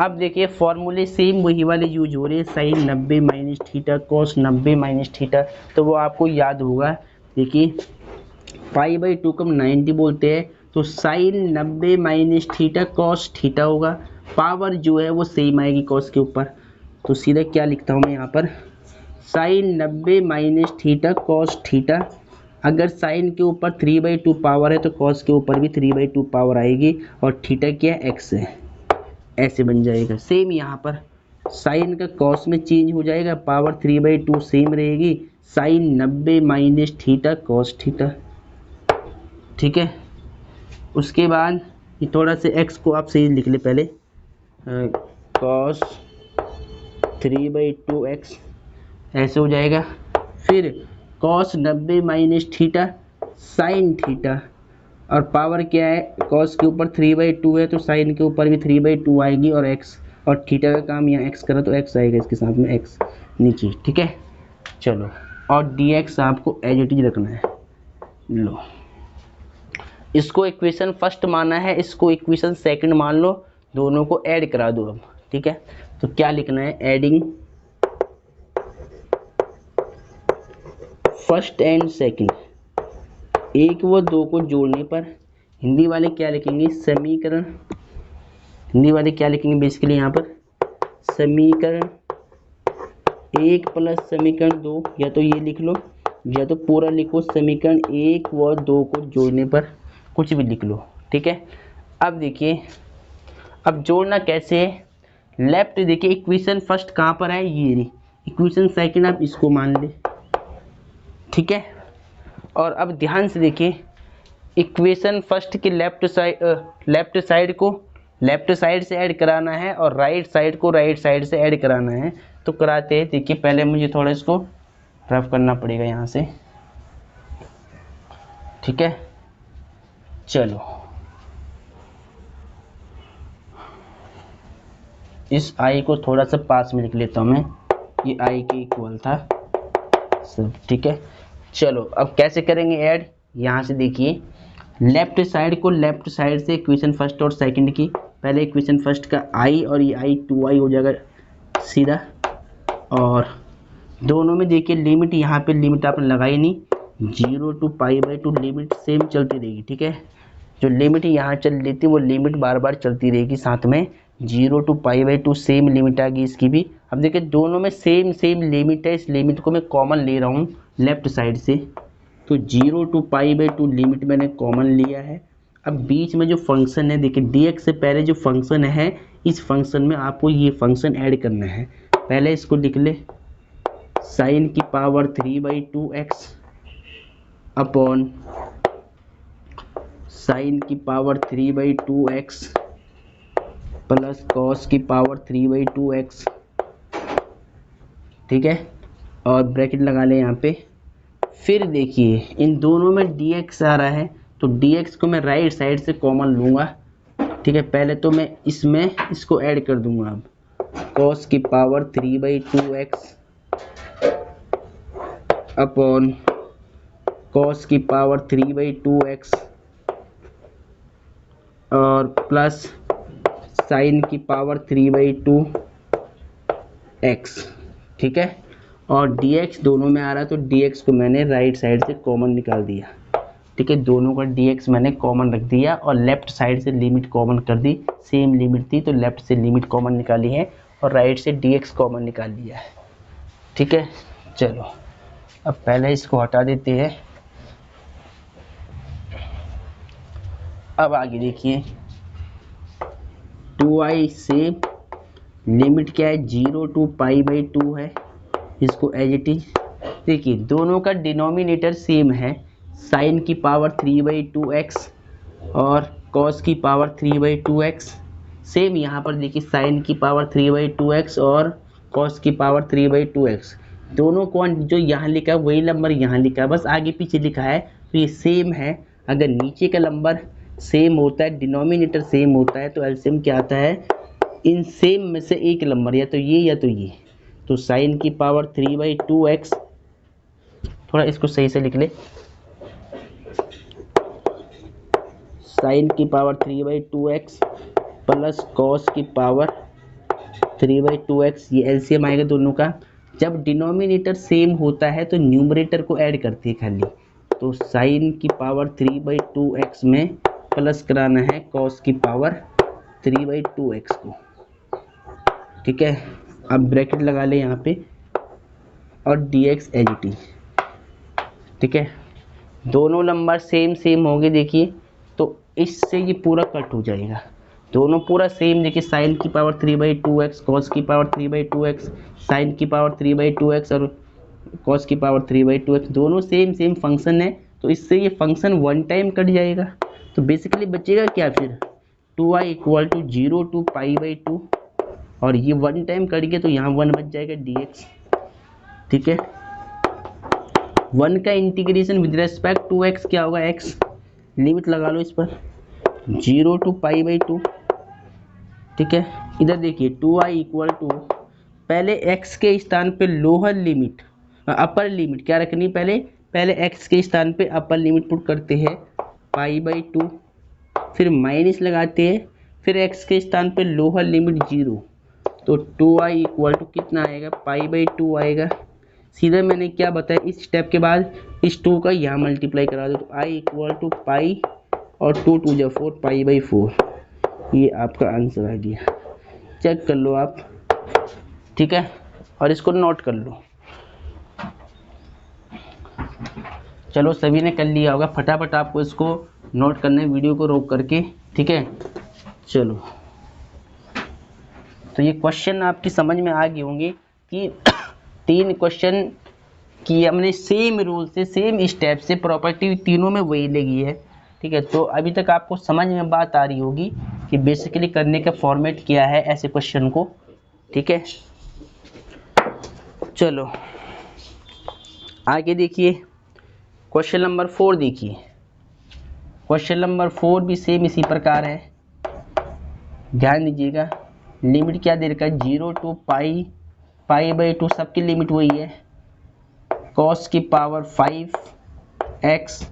अब देखिए फॉर्मूले सेम वही वाले यूज हो रहे हैं, sine 90 minus theta, cos 90 minus theta, तो वो आपको याद होगा। देखिए π/2 को 90 बोलते हैं, तो sine 90 minus theta cos theta होगा, पावर जो है वो सेम आएगी कॉस के ऊपर, तो सीधा क्या लिखता हूँ मैं यहाँ पर sine 90 minus theta cos theta. अगर साइन के ऊपर 3/2 पावर है तो कॉस के ऊपर भी 3/2 पावर आएगी, और थीटा क्या है x है, ऐसे बन जाएगा। सेम यहाँ पर साइन का कॉस में चेंज हो जाएगा, पावर 3/2 सेम रहेगी, sine 90 minus theta cos theta. ठीक है, उसके बाद ये थोड़ा सा एक्स को आप सही लिख ले पहले, कॉस 3/2x ऐसे हो जाएगा। फिर cos 90 minus theta sine theta, और पावर क्या है, कॉस के ऊपर 3/2 है तो साइन के ऊपर भी 3/2 आएगी, और एक्स और थीटा का काम यहाँ एक्स करा तो एक्स आएगा इसके साथ में एक्स नीचे। ठीक है, चलो, और dx आपको एज इट इज रखना है। लो, इसको इक्वेशन फर्स्ट माना है, इसको इक्वेशन सेकंड मान लो, दोनों को ऐड करा दो अब। ठीक है, तो क्या लिखना है, एडिंग फर्स्ट एंड सेकंड, एक व दो को जोड़ने पर हिंदी वाले क्या लिखेंगे, समीकरण, हिंदी वाले क्या लिखेंगे बेसिकली यहाँ पर, समीकरण 1 प्लस समीकरण 2, या तो ये लिख लो या तो पूरा लिखो, समीकरण 1 व 2 को जोड़ने पर, कुछ भी लिख लो। ठीक है, अब देखिए, अब जोड़ना कैसे है, लेफ्ट देखिए, इक्वेशन फर्स्ट कहाँ पर है, ये रही, इक्वेशन सेकंड आप इसको मान ले। ठीक है, और अब ध्यान से देखिए, इक्वेशन फर्स्ट के लेफ्ट साइड को लेफ्ट साइड से ऐड कराना है और राइट साइड को राइट साइड से ऐड कराना है। तो कराते हैं, देखिए पहले मुझे थोड़ा इसको रफ करना पड़ेगा यहाँ से। ठीक है, चलो, इस आई को थोड़ा सा पास में लिख लेता हूँ मैं, ये आई के इक्वल था सब। ठीक है, चलो, अब कैसे करेंगे ऐड, यहाँ से देखिए, लेफ्ट साइड को लेफ्ट साइड से इक्वेशन फर्स्ट और सेकंड की, पहले इक्वेशन फर्स्ट का आई और ये आई 2i हो जाएगा सीधा, और दोनों में देखिए लिमिट, यहाँ पे लिमिट आपने लगाई नहीं, 0 to π/2 लिमिट सेम चलती रहेगी। ठीक है, जो लिमिट यहाँ चल रही थी वो लिमिट बार बार चलती रहेगी, साथ में 0 to π/2 सेम लिमिट आ गई इसकी भी। अब देखिए दोनों में सेम लिमिट है, इस लिमिट को मैं कॉमन ले रहा हूँ लेफ्ट साइड से, तो 0 to π/2 लिमिट मैंने कॉमन लिया है। अब बीच में जो फंक्शन है, देखिए dx से पहले जो फंक्शन है, इस फंक्शन में आपको ये फंक्शन ऐड करना है। पहले इसको लिख ले, साइन की पावर 3/2x अपॉन साइन की पावर 3/2x प्लस कॉस की पावर 3/2x। ठीक है, और ब्रैकेट लगा ले यहाँ पे। फिर देखिए इन दोनों में dx आ रहा है, तो dx को मैं राइट साइड से कॉमन लूँगा। ठीक है, पहले तो मैं इसमें इसको ऐड कर दूंगा, अब cos की पावर 3/2x अपॉन cos की पावर 3/2x और प्लस साइन की पावर 3/2x। ठीक है, और dx दोनों में आ रहा है, तो dx को मैंने राइट साइड से कॉमन निकाल दिया। ठीक है, दोनों का dx मैंने कॉमन रख दिया और लेफ्ट साइड से लिमिट कॉमन कर दी, सेम लिमिट थी तो लेफ्ट से लिमिट कॉमन निकाली है और राइट से dx कॉमन निकाल लिया है। ठीक है, चलो, अब पहले इसको हटा देते हैं। अब आगे देखिए, 2i से लिमिट क्या है, 0 to π/2 है, इसको एज इट इज। देखिए दोनों का डिनोमिनेटर सेम है, साइन की पावर 3/2x और कॉस की पावर 3/2x सेम। यहाँ पर देखिए साइन की पावर 3/2x और कॉस की पावर 3/2x, दोनों को जो यहाँ लिखा है वही नंबर यहाँ लिखा है, बस आगे पीछे लिखा है, तो ये सेम है। अगर नीचे का नंबर सेम होता है, डिनोमिनेटर सेम होता है, तो एलसीएम क्या आता है, इन सेम में से एक नंबर, या तो ये या तो ये। तो साइन की पावर 3/2x, थोड़ा इसको सही से लिख ले, साइन की पावर 3/2x प्लस कॉस की पावर 3/2x, ये एलसीएम आएगा दोनों का। जब डिनोमिनेटर सेम होता है तो न्यूमरेटर को ऐड करती है खाली, तो साइन की पावर 3/2x में प्लस कराना है कॉस की पावर 3/2x को। ठीक है, अब ब्रैकेट लगा ले यहाँ पे और dx एज इट इज। ठीक है, दोनों नंबर सेम होंगे, देखिए तो इससे ये पूरा कट हो जाएगा, दोनों पूरा सेम। देखिए साइन की पावर 3/2x, कॉस की पावर 3/2x, साइन की पावर 3/2x और कॉस की पावर 3/2x, दोनों सेम फंक्शन है, तो इससे ये फंक्शन वन टाइम कट जाएगा। तो बेसिकली बचेगा क्या फिर, 2i इक्वल टू 0 टू π/2, और ये वन टाइम कट गया तो यहाँ 1 बच जाएगा dx। ठीक है, 1 का integration with respect to x क्या होगा, x, लिमिट लगा लो इस पर 0 टू π/2। ठीक है, इधर देखिए 2i इक्वल टू, पहले x के स्थान पे लोअर लिमिट, अपर लिमिट क्या रखनी, पहले x के स्थान पे अपर लिमिट पुट करते हैं π/2, फिर माइनस लगाते हैं, फिर x के स्थान पे लोअर लिमिट 0, तो 2i इक्वल टू कितना आएगा, π/2 आएगा। सीधा मैंने क्या बताया, इस स्टेप के बाद इस 2 का यहाँ मल्टीप्लाई करा दो, तो i इक्वल टू पाई और 2 2 जा 4, π/4, ये आपका आंसर आ गया। चेक कर लो आप, ठीक है, और इसको नोट कर लो। चलो सभी ने कर लिया होगा, फटाफट आपको इसको नोट करना है वीडियो को रोक करके। ठीक है, चलो, तो ये क्वेश्चन आपकी समझ में आ गए होंगे कि 3 क्वेश्चन की हमने सेम रूल से, सेम स्टेप से, प्रॉपर्टी तीनों में वही लगी है। ठीक है, तो अभी तक आपको समझ में बात आ रही होगी कि बेसिकली करने का फॉर्मेट क्या है ऐसे क्वेश्चन को। ठीक है, चलो आगे देखिए, क्वेश्चन नंबर 4 देखिए। क्वेश्चन नंबर 4 भी सेम इसी प्रकार है, ध्यान दीजिएगा। लिमिट क्या दे रखा है, 0 टू π/2, सबकी लिमिट वही है, cos की पावर 5x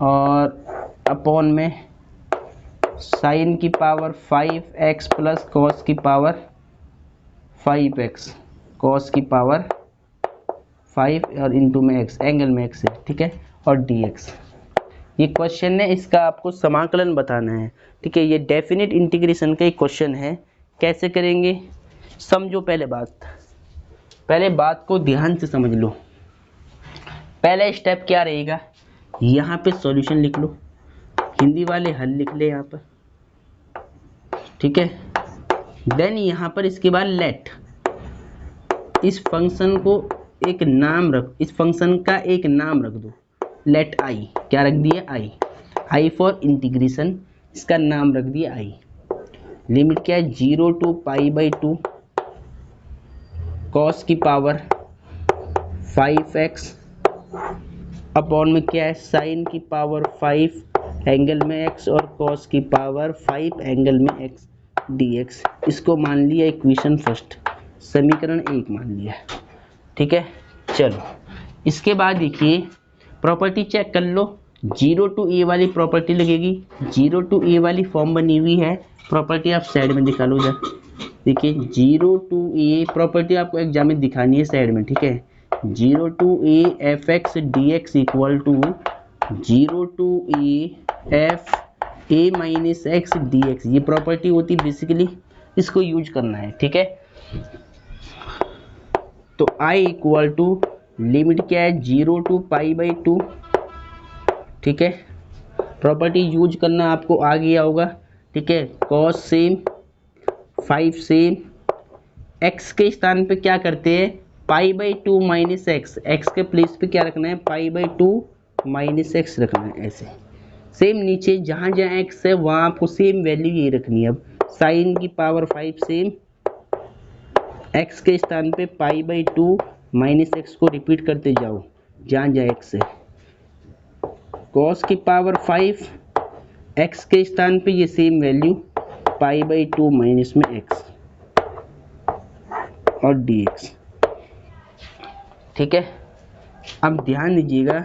और अपॉन में sin की पावर 5x प्लस cos की पावर 5x, cos की पावर 5 और इंटू में x, एंगल में x है। ठीक है, और dx, ये क्वेश्चन है, इसका आपको समाकलन बताना है। ठीक है, ये डेफिनेट इंटीग्रेशन का एक क्वेश्चन है। कैसे करेंगे, समझो, पहले बात को ध्यान से समझ लो। पहला स्टेप क्या रहेगा, यहाँ पे सॉल्यूशन लिख लो, हिंदी वाले हल लिख ले यहाँ पर। ठीक है, देन यहाँ पर इसके बाद लेट, इस फंक्शन को एक नाम रख, इस फंक्शन का एक नाम रख दो, लेट आई, क्या रख दिया, आई फॉर इंटीग्रेशन, इसका नाम रख दिया आई। लिमिट क्या है, 0 टू π/2, cos की पावर 5x अपॉन में क्या है, sin की पावर 5 एंगल में x और cos की पावर 5 एंगल में x dx। इसको मान लिया इक्वेशन फर्स्ट, समीकरण 1 मान लिया। ठीक है, चलो इसके बाद देखिए प्रॉपर्टी चेक कर लो, 0 टू a वाली प्रॉपर्टी लगेगी, 0 टू a वाली फॉर्म बनी हुई है, प्रॉपर्टी आप साइड में दिखा लो जा। देखिए 0 टू a प्रॉपर्टी आपको एग्जाम में दिखानी है साइड में। ठीक है, 0 to a fx dx equal to 0 to a f a minus x dx, ये प्रॉपर्टी होती है बेसिकली, इसको यूज करना है। ठीक है, तो i इक्वल टू लिमिट क्या है, 0 टू π/2। ठीक है, प्रॉपर्टी यूज करना आपको आ गया होगा। ठीक है, cos सेम, 5 सेम, x के स्थान पे क्या करते हैं, π/2 माइनस एक्स, एक्स के प्लेस पे क्या रखना है, π/2 माइनस एक्स रखना है। ऐसे सेम नीचे जहाँ जहाँ x है वहाँ आपको सेम वैल्यू ये रखनी है। अब sin की पावर 5 सेम, x के स्थान पे π/2 माइनस एक्स को रिपीट करते जाओ जहाँ जहाँ x है, cos की पावर 5, x के स्थान पे ये सेम वैल्यू π/2 माइनस में x और dx। ठीक है, अब ध्यान दीजिएगा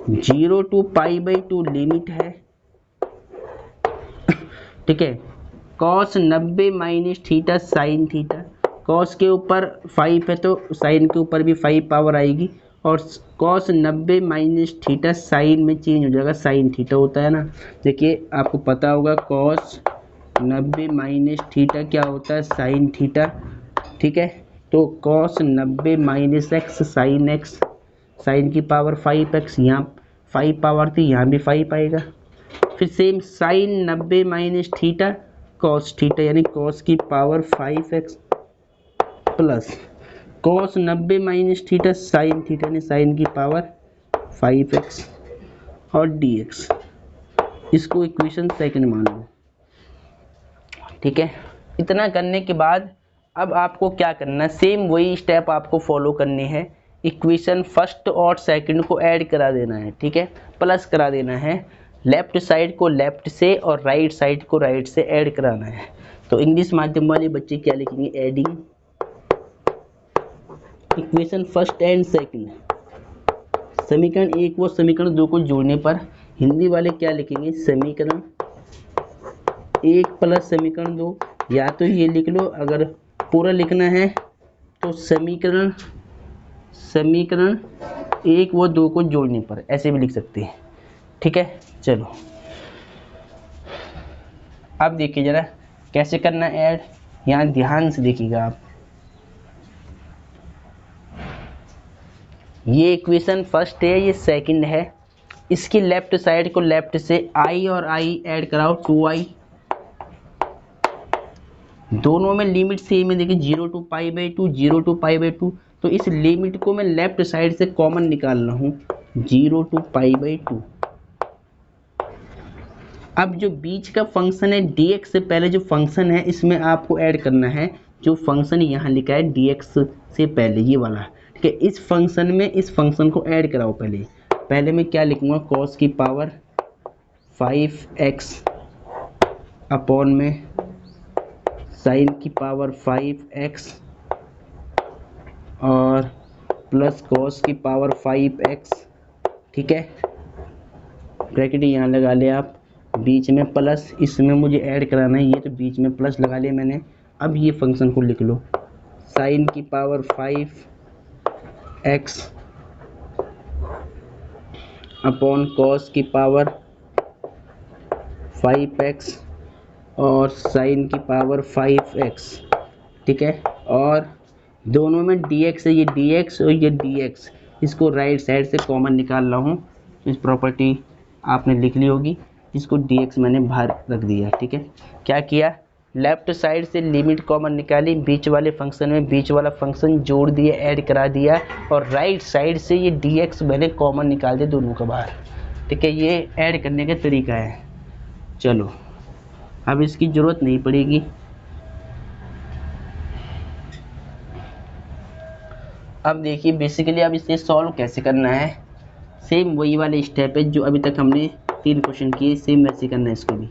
0 टू π/2 लिमिट है। ठीक है, cos 90 minus theta sine theta, cos के ऊपर 5 है तो साइन के ऊपर भी 5 पावर आएगी, और cos 90 माइनस थीटा साइन में चेंज हो जाएगा, साइन थीटा होता है ना। देखिए आपको पता होगा cos 90 माइनस थीटा क्या होता है, साइन थीटा। ठीक है, तो cos 90 minus x sine x, sine की पावर 5x, यहाँ 5 पावर थी, यहाँ भी 5 आएगा। फिर same sine 90 minus theta cos theta, यानी cos की power 5x plus cos 90 minus theta sine theta ने साइन की पावर 5x और dx, इसको इक्वेशन सेकंड मान लो। ठीक है, इतना करने के बाद अब आपको क्या करना है, सेम वही स्टेप आपको फॉलो करने हैं। इक्वेशन फर्स्ट और सेकंड को ऐड करा देना है। ठीक है, प्लस करा देना है। लेफ्ट साइड को लेफ्ट से और राइट साइड को राइट से ऐड कराना है। तो इंग्लिश माध्यम वाले बच्चे क्या लिखेंगे, adding equation first and second, समीकरण एक व समीकरण दो को जोड़ने पर। हिंदी वाले क्या लिखेंगे, समीकरण एक प्लस समीकरण दो, या तो ये लिख लो, अगर पूरा लिखना है तो समीकरण एक व दो को जोड़ने पर, ऐसे भी लिख सकते हैं। ठीक है, चलो अब देखिए जरा कैसे करना ऐड, यहाँ ध्यान से देखिएगा आप। ये इक्वेशन फर्स्ट है, ये सेकंड है। इसकी लेफ्ट साइड को लेफ्ट से i और i ऐड कराओ 2i, दोनों में लिमिट सेम है। देखिए 0 to π/2 0 to π/2, तो इस लिमिट को मैं लेफ्ट साइड से कॉमन निकाल रहा हूँ 0 to π/2। अब जो बीच का फंक्शन है dx से पहले जो फंक्शन है इसमें आपको ऐड करना है जो फंक्शन यहाँ लिखा है dx से पहले, ये वाला। ठीक है, इस फंक्शन में इस फंक्शन को ऐड कराओ। पहले मैं क्या लिखूँगा, cos की पावर 5x अपॉन में साइन की पावर 5x और प्लस cos की पावर 5x। ठीक है, ब्रैकेट यहाँ लगा ले आप, बीच में प्लस, इसमें मुझे ऐड कराना है, ये तो बीच में प्लस लगा लिया मैंने। अब ये फंक्शन को लिख लो, साइन की पावर 5x अपॉन cos की पावर 5x और साइन की पावर 5x। ठीक है, और दोनों में dx है, ये dx और ये dx, इसको राइट साइड से कॉमन निकाल रहा हूँ। इस प्रॉपर्टी आपने लिख ली होगी, इसको dx मैंने बाहर रख दिया। ठीक है, क्या किया, लेफ्ट साइड से लिमिट कॉमन निकाली, बीच वाले फंक्शन में बीच वाला फंक्शन जोड़ दिया, ऐड करा दिया, और राइट साइड से ये dx मैंने कॉमन निकाल दिया दोनों का बाहर। ठीक है, ये ऐड करने का तरीका है। चलो अब इसकी ज़रूरत नहीं पड़ेगी। अब देखिए बेसिकली अब इसे सॉल्व कैसे करना है, सेम वही वाले स्टेप है जो अभी तक हमने 3 क्वेश्चन किए, सेम वैसे करना है इसको भी।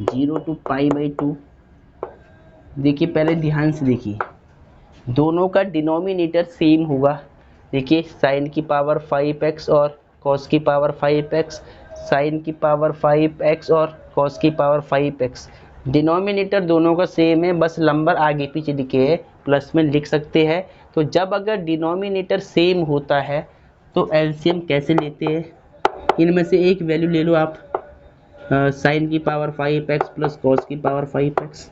0 to π/2, देखिए पहले ध्यान से देखिए, दोनों का डिनोमिनेटर सेम होगा। देखिए साइन की पावर 5x और cos की पावर 5x, साइन की पावर 5x और cos की पावर 5x, डिनोमिनेटर दोनों का सेम है, बस नंबर आगे पीछे लिखे हैं, प्लस में लिख सकते हैं। तो जब अगर डिनोमिनेटर सेम होता है तो एलसीएम कैसे लेते हैं, इनमें से एक वैल्यू ले लो आप, साइन की पावर 5x प्लस cos की पावर 5x।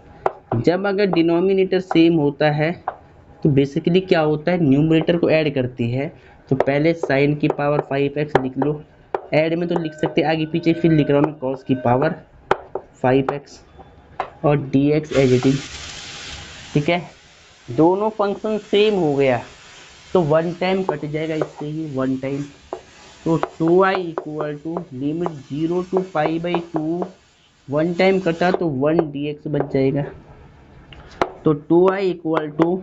जब अगर डिनोमिनेटर सेम होता है तो बेसिकली क्या होता है, न्यूमरेटर को ऐड करती है। तो पहले साइन की पावर 5x लिख लो, ऐड में तो लिख सकते हैं आगे पीछे, फिर लिख रहा हूँ मैं cos की पावर 5x और dx एज इट इज। ठीक है, दोनों फंक्शन सेम हो गया तो वन टाइम कट जाएगा इससे ही, वन टाइम। तो 2i equal to limit 0 to π/2, one time कटा तो 1 dx बच जाएगा। तो 2i इक्वल टू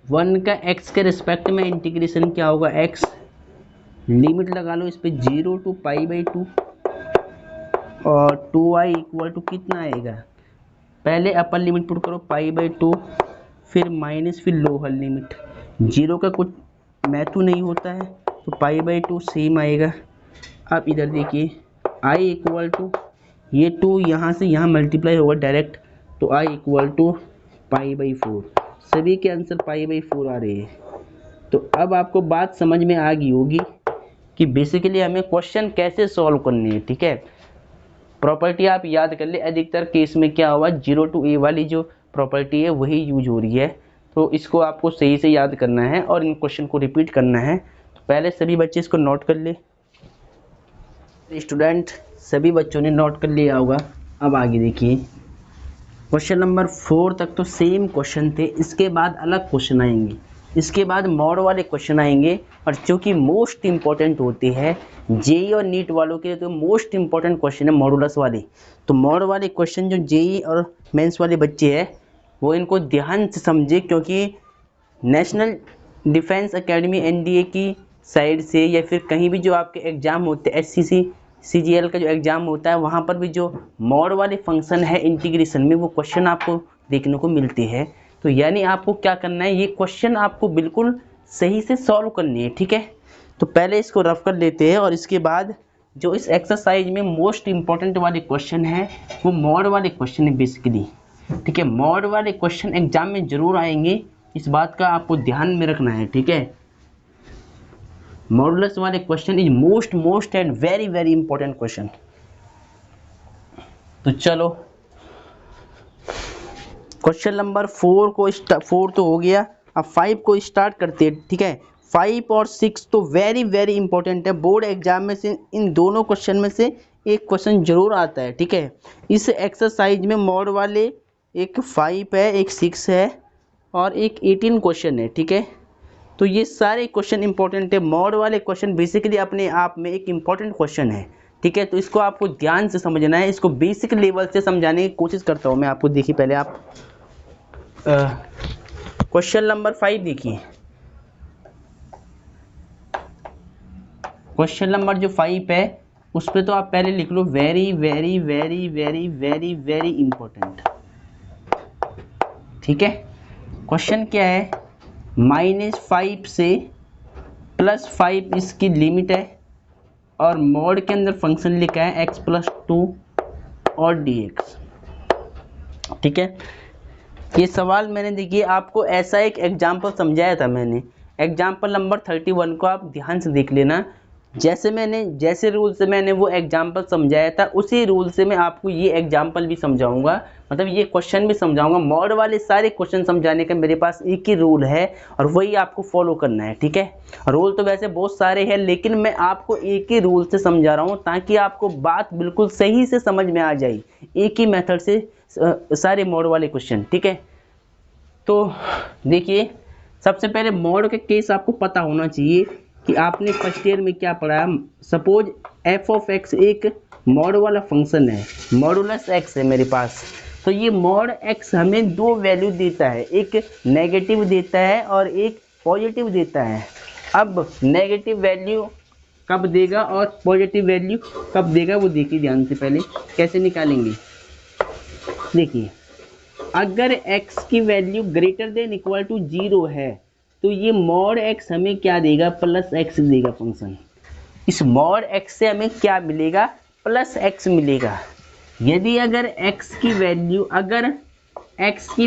1 का x के रिस्पेक्ट में इंटीग्रेशन क्या होगा, x लिमिट लगा लो इस पे 0 to π/2 और 2i इक्वल टू कितना आएगा, पहले अपर लिमिट पुट करो π/2, फिर माइनस, फिर लोअर लिमिट। 0 का कुछ मैथू नहीं होता है तो π/2 सेम आएगा। अब इधर देखिए i इक्वल टू, ये 2 यहाँ से यहाँ मल्टीप्लाई होगा डायरेक्ट, तो i इक्वल टू π/4, सभी के आंसर π/4 आ रहे हैं। तो अब आपको बात समझ में आ गई होगी कि बेसिकली हमें क्वेश्चन कैसे सॉल्व करने हैं। ठीक है, प्रॉपर्टी आप याद कर ले, अधिकतर केस में क्या हुआ, 0 to a वाली जो प्रॉपर्टी है वही यूज हो रही है। तो इसको आपको सही से याद करना है और इन क्वेश्चन को रिपीट करना है। तो पहले सभी बच्चे इसको नोट कर ले, स्टूडेंट सभी बच्चों ने नोट कर लिया होगा। अब आगे देखिए, क्वेश्चन नंबर 4 तक तो सेम क्वेश्चन थे, इसके बाद अलग क्वेश्चन आएंगे। इसके बाद मॉड वाले क्वेश्चन आएंगे, और जो कि मोस्ट इंपॉर्टेंट होते हैं जेई और नीट वालों के लिए, तो मोस्ट इंपॉर्टेंट क्वेश्चन है मॉडुलस वाले। तो मॉड वाले क्वेश्चन जो जेई और मेंस वाले बच्चे हैं वो इनको ध्यान से समझे, क्योंकि नेशनल डिफेंस एकेडमी एनडीए की साइड से या फिर कहीं भी जो आपके एग्ज़ाम होते हैं एससीसी सीजीएल का जो एग्ज़ाम होता है वहाँ पर भी जो मॉड वाले फंक्शन है इंटीग्रेशन में वो क्वेश्चन आपको देखने को मिलते हैं। तो यानी आपको क्या करना है, ये क्वेश्चन आपको बिल्कुल सही से सॉल्व करनी है, ठीक है। तो पहले इसको रफ कर लेते हैं, और इसके बाद जो इस एक्सरसाइज में मोस्ट इंपॉर्टेंट वाले क्वेश्चन है वो मॉड वाले क्वेश्चन है बेसिकली, ठीक है। मॉड वाले क्वेश्चन एग्जाम में जरूर आएंगे, इस बात का आपको ध्यान में रखना है, ठीक है। मॉडुलस वाले question is most and very very important question. तो चलो क्वेश्चन नंबर 4 तो हो गया, अब 5 को स्टार्ट करते हैं, ठीक है। 5 और 6 तो वेरी वेरी इंपॉर्टेंट है, बोर्ड एग्जाम में से इन दोनों क्वेश्चन में से एक क्वेश्चन जरूर आता है, ठीक है। इस एक्सरसाइज में मॉड वाले एक 5 है, एक 6 है और एक 18 क्वेश्चन है, ठीक है। तो ये सारे क्वेश्चन इंपॉर्टेंट है। मॉड वाले क्वेश्चन बेसिकली अपने आप में एक इंपॉर्टेंट क्वेश्चन है, ठीक है। तो इसको आपको ध्यान से समझना है, इसको बेसिक लेवल से समझाने की कोशिश करता हूँ मैं आपको। देखिए पहले आप क्वेश्चन नंबर 5 देखिए। क्वेश्चन नंबर जो 5 है उस पर तो आप पहले लिख लो very very very very very very important, ठीक है। क्वेश्चन क्या है, -5 से +5 इसकी लिमिट है, और मॉड के अंदर फंक्शन लिखा है x+2 और dx, ठीक है। ये सवाल मैंने देखिए आपको ऐसा एक एग्जाम्पल समझाया था मैंने, एग्जाम्पल नंबर 31 को आप ध्यान से देख लेना। जैसे रूल से मैंने वो एग्जाम्पल समझाया था उसी रूल से मैं आपको ये एग्जाम्पल भी समझाऊंगा, मतलब ये क्वेश्चन भी समझाऊंगा। मॉड वाले सारे क्वेश्चन समझाने का मेरे पास एक ही रूल है और वही आपको फॉलो करना है, ठीक है। रूल तो वैसे बहुत सारे हैं लेकिन मैं आपको एक ही रूल से समझा रहा हूँ ताकि आपको बात बिल्कुल सही से समझ में आ जाए, एक ही मेथड से सारे मॉड वाले क्वेश्चन, ठीक है। तो देखिए सबसे पहले मॉड का केस आपको पता होना चाहिए कि आपने फर्स्ट ईयर में क्या पढ़ा। सपोज f(x) एक मॉड वाला फंक्शन है, मॉडुलस x है मेरे पास। तो ये मॉड x हमें दो वैल्यू देता है, एक नेगेटिव देता है और एक पॉजिटिव देता है। अब नेगेटिव वैल्यू कब देगा और पॉजिटिव वैल्यू कब देगा वो देखिए ध्यान से। पहले कैसे निकालेंगे, देखिए अगर x की value greater than equal to 0 है तो ये मॉड x हमें क्या देगा, +x देगा फंक्शन। इस मॉड x से हमें क्या मिलेगा, +x मिलेगा। यदि अगर x की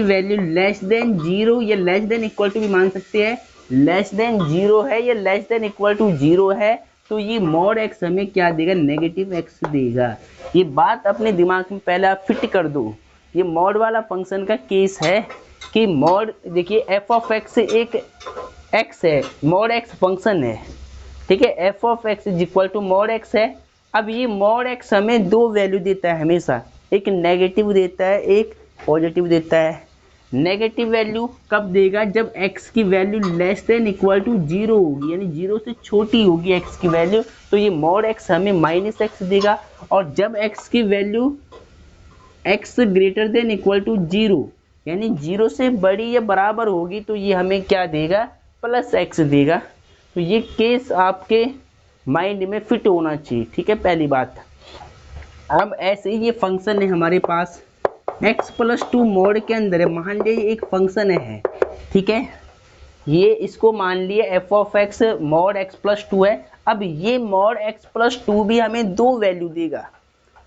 वैल्यू लेस देन 0 या लेस देन इक्वल टू भी मान सकते हैं, लेस देन 0 है या लेस देन इक्वल टू 0 है तो ये मॉड x हमें क्या देगा, -x देगा। ये बात अपने दिमाग में पहले आप फिट कर दो। ये मॉड वाला फंक्शन का केस है कि मॉड देखिए f(x) एक x है, मॉड x फंक्शन है, ठीक है। f(x) = मॉड x है। अब ये मॉड x हमें दो वैल्यू देता है हमेशा, एक नेगेटिव देता है एक पॉजिटिव देता है। नेगेटिव वैल्यू कब देगा, जब x की value less than equal to 0 होगी, यानी 0 से छोटी होगी x की वैल्यू, तो ये मॉड x हमें -x देगा। और जब x की value x greater than equal to 0 यानी 0 से बड़ी या बराबर होगी तो ये हमें क्या देगा, +x देगा। तो ये केस आपके माइंड में फिट होना चाहिए, ठीक है, पहली बात। अब ऐसे ही ये फंक्शन है हमारे पास x+2 मॉड के अंदर है, मान लीजिए एक फंक्शन है, ठीक है। ये इसको मान लिया f(x) मॉड x+2 है। अब ये मॉड x+2 भी हमें दो वैल्यू देगा,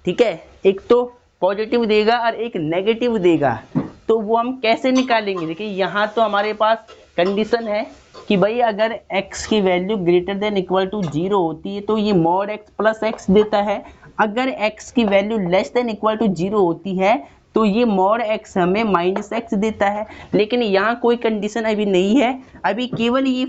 ठीक है, एक तो पॉजिटिव देगा और एक नेगेटिव देगा। तो वो हम कैसे निकालेंगे, देखिए यहाँ तो हमारे पास कंडीशन है कि भाई अगर x की value greater than equal to 0 होती है तो ये मॉड x+x देता है। अगर x की value less than equal to 0 होती है तो ये मॉड x हमें -x देता है। लेकिन यहाँ कोई कंडीशन अभी नहीं है, अभी केवल ये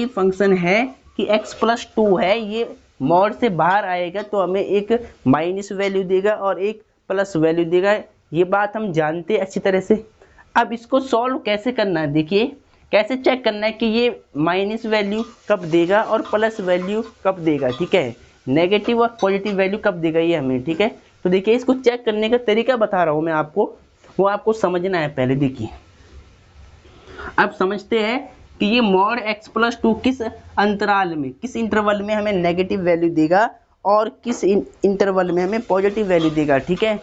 फंक्शन है कि x+2 है, ये मॉड से बाहर आएगा तो हमें एक माइनस वैल्यू देगा और एक प्लस वैल्यू देगा। ये बात हम जानते हैं अच्छी तरह से। अब इसको सॉल्व कैसे करना है, देखिए कैसे चेक करना है कि ये माइनस वैल्यू कब देगा और प्लस वैल्यू कब देगा, ठीक है, नेगेटिव और पॉजिटिव वैल्यू कब देगा ये हमें, ठीक है। तो देखिए इसको चेक करने का तरीका बता रहा हूँ मैं आपको, वो आपको समझना है पहले। देखिए अब समझते हैं कि ये मॉड x प्लस 2 किस अंतराल में, किस इंटरवल में हमें नेगेटिव वैल्यू देगा और किस इंटरवल में हमें पॉजिटिव वैल्यू देगा, ठीक है।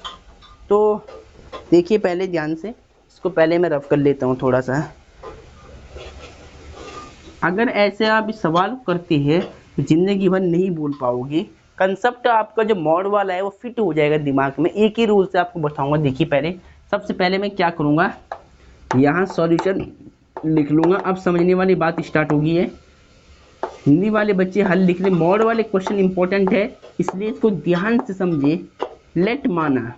तो देखिए पहले ध्यान से, इसको पहले मैं रफ कर लेता हूँ थोड़ा सा। अगर ऐसे आप इस सवाल करते हैं तो ज़िंदगी भर नहीं बोल पाओगे, कंसेप्ट आपका जो मॉड वाला है वो फिट हो जाएगा दिमाग में। एक ही रूल से आपको बताऊंगा। देखिए पहले, सबसे पहले मैं क्या करूँगा, यहाँ सॉल्यूशन लिख लूँगा। अब समझने वाली बात स्टार्ट होगी है। हिंदी वाले बच्चे हल लिख ले, मॉड वाले क्वेश्चन इंपॉर्टेंट है इसलिए इसको ध्यान से समझे। लेट माना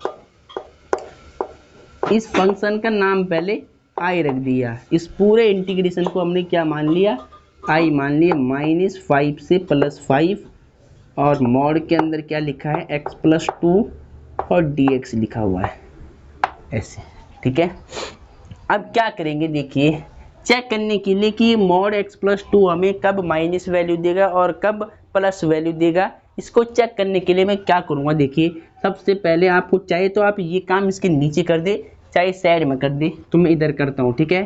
इस फंक्शन का नाम पहले आई रख दिया, इस पूरे इंटीग्रेशन को हमने क्या मान लिया, आई मान लिया, -5 से +5 और मॉड के अंदर क्या लिखा है, x प्लस 2 और dx लिखा हुआ है ऐसे, ठीक है। अब क्या करेंगे, देखिए चेक करने के लिए कि मॉड x प्लस 2 हमें कब माइनस वैल्यू देगा और कब प्लस वैल्यू देगा, इसको चेक करने के लिए मैं क्या करूँगा। देखिए सबसे पहले आपको चाहे तो आप ये काम इसके नीचे कर दे, चाहे साइड में कर दे, तो मैं इधर करता हूँ, ठीक है।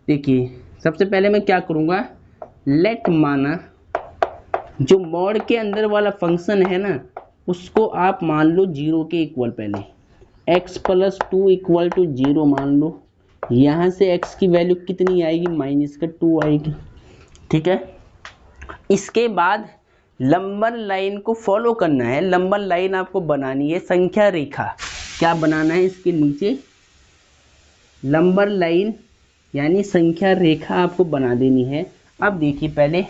देखिए सबसे पहले मैं क्या करूँगा, लेट माना जो मॉड के अंदर वाला फंक्शन है ना, उसको आप मान लो 0 के इक्वल। पहले x प्लस 2 इक्वल टू 0 मान लो। यहाँ से x की वैल्यू कितनी आएगी, -2 आएगी, ठीक है। इसके बाद लंबन लाइन को फॉलो करना है, लंबन लाइन आपको बनानी है, संख्या रेखा क्या बनाना है, इसके नीचे लंबन लाइन यानी संख्या रेखा आपको बना देनी है। अब देखिए पहले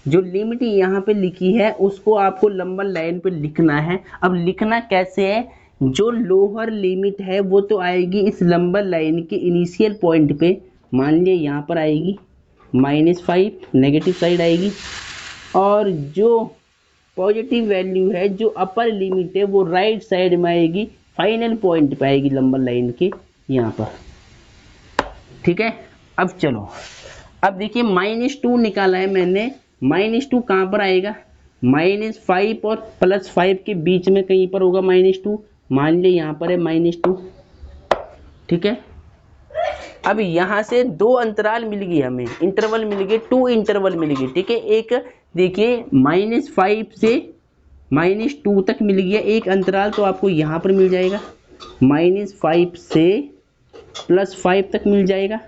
जो लिमिट यहाँ पे लिखी है उसको आपको लंबन लाइन पे लिखना है। अब लिखना कैसे है, जो लोअर लिमिट है वो तो आएगी इस लंबन लाइन के इनिशियल पॉइंट पे, मान लिया यहाँ पर आएगी -5, नेगेटिव साइड आएगी, और जो पॉजिटिव वैल्यू है, जो अपर लिमिट है, वो राइट साइड में आएगी, फाइनल पॉइंट पे आएगी लंबन लाइन के यहाँ पर, ठीक है। अब चलो, अब देखिए -2 निकाला है मैंने, -2 कहाँ पर आएगा, -5 और +5 के बीच में कहीं पर होगा -2, मान लिया यहाँ पर है -2, ठीक है। अब यहाँ से दो अंतराल मिल गई हमें, इंटरवल मिल गए, 2 इंटरवल मिल गए, ठीक है। एक देखिए -5 से -2 तक मिल गया एक अंतराल, तो आपको यहाँ पर मिल जाएगा, -5 से +5 तक मिल जाएगा।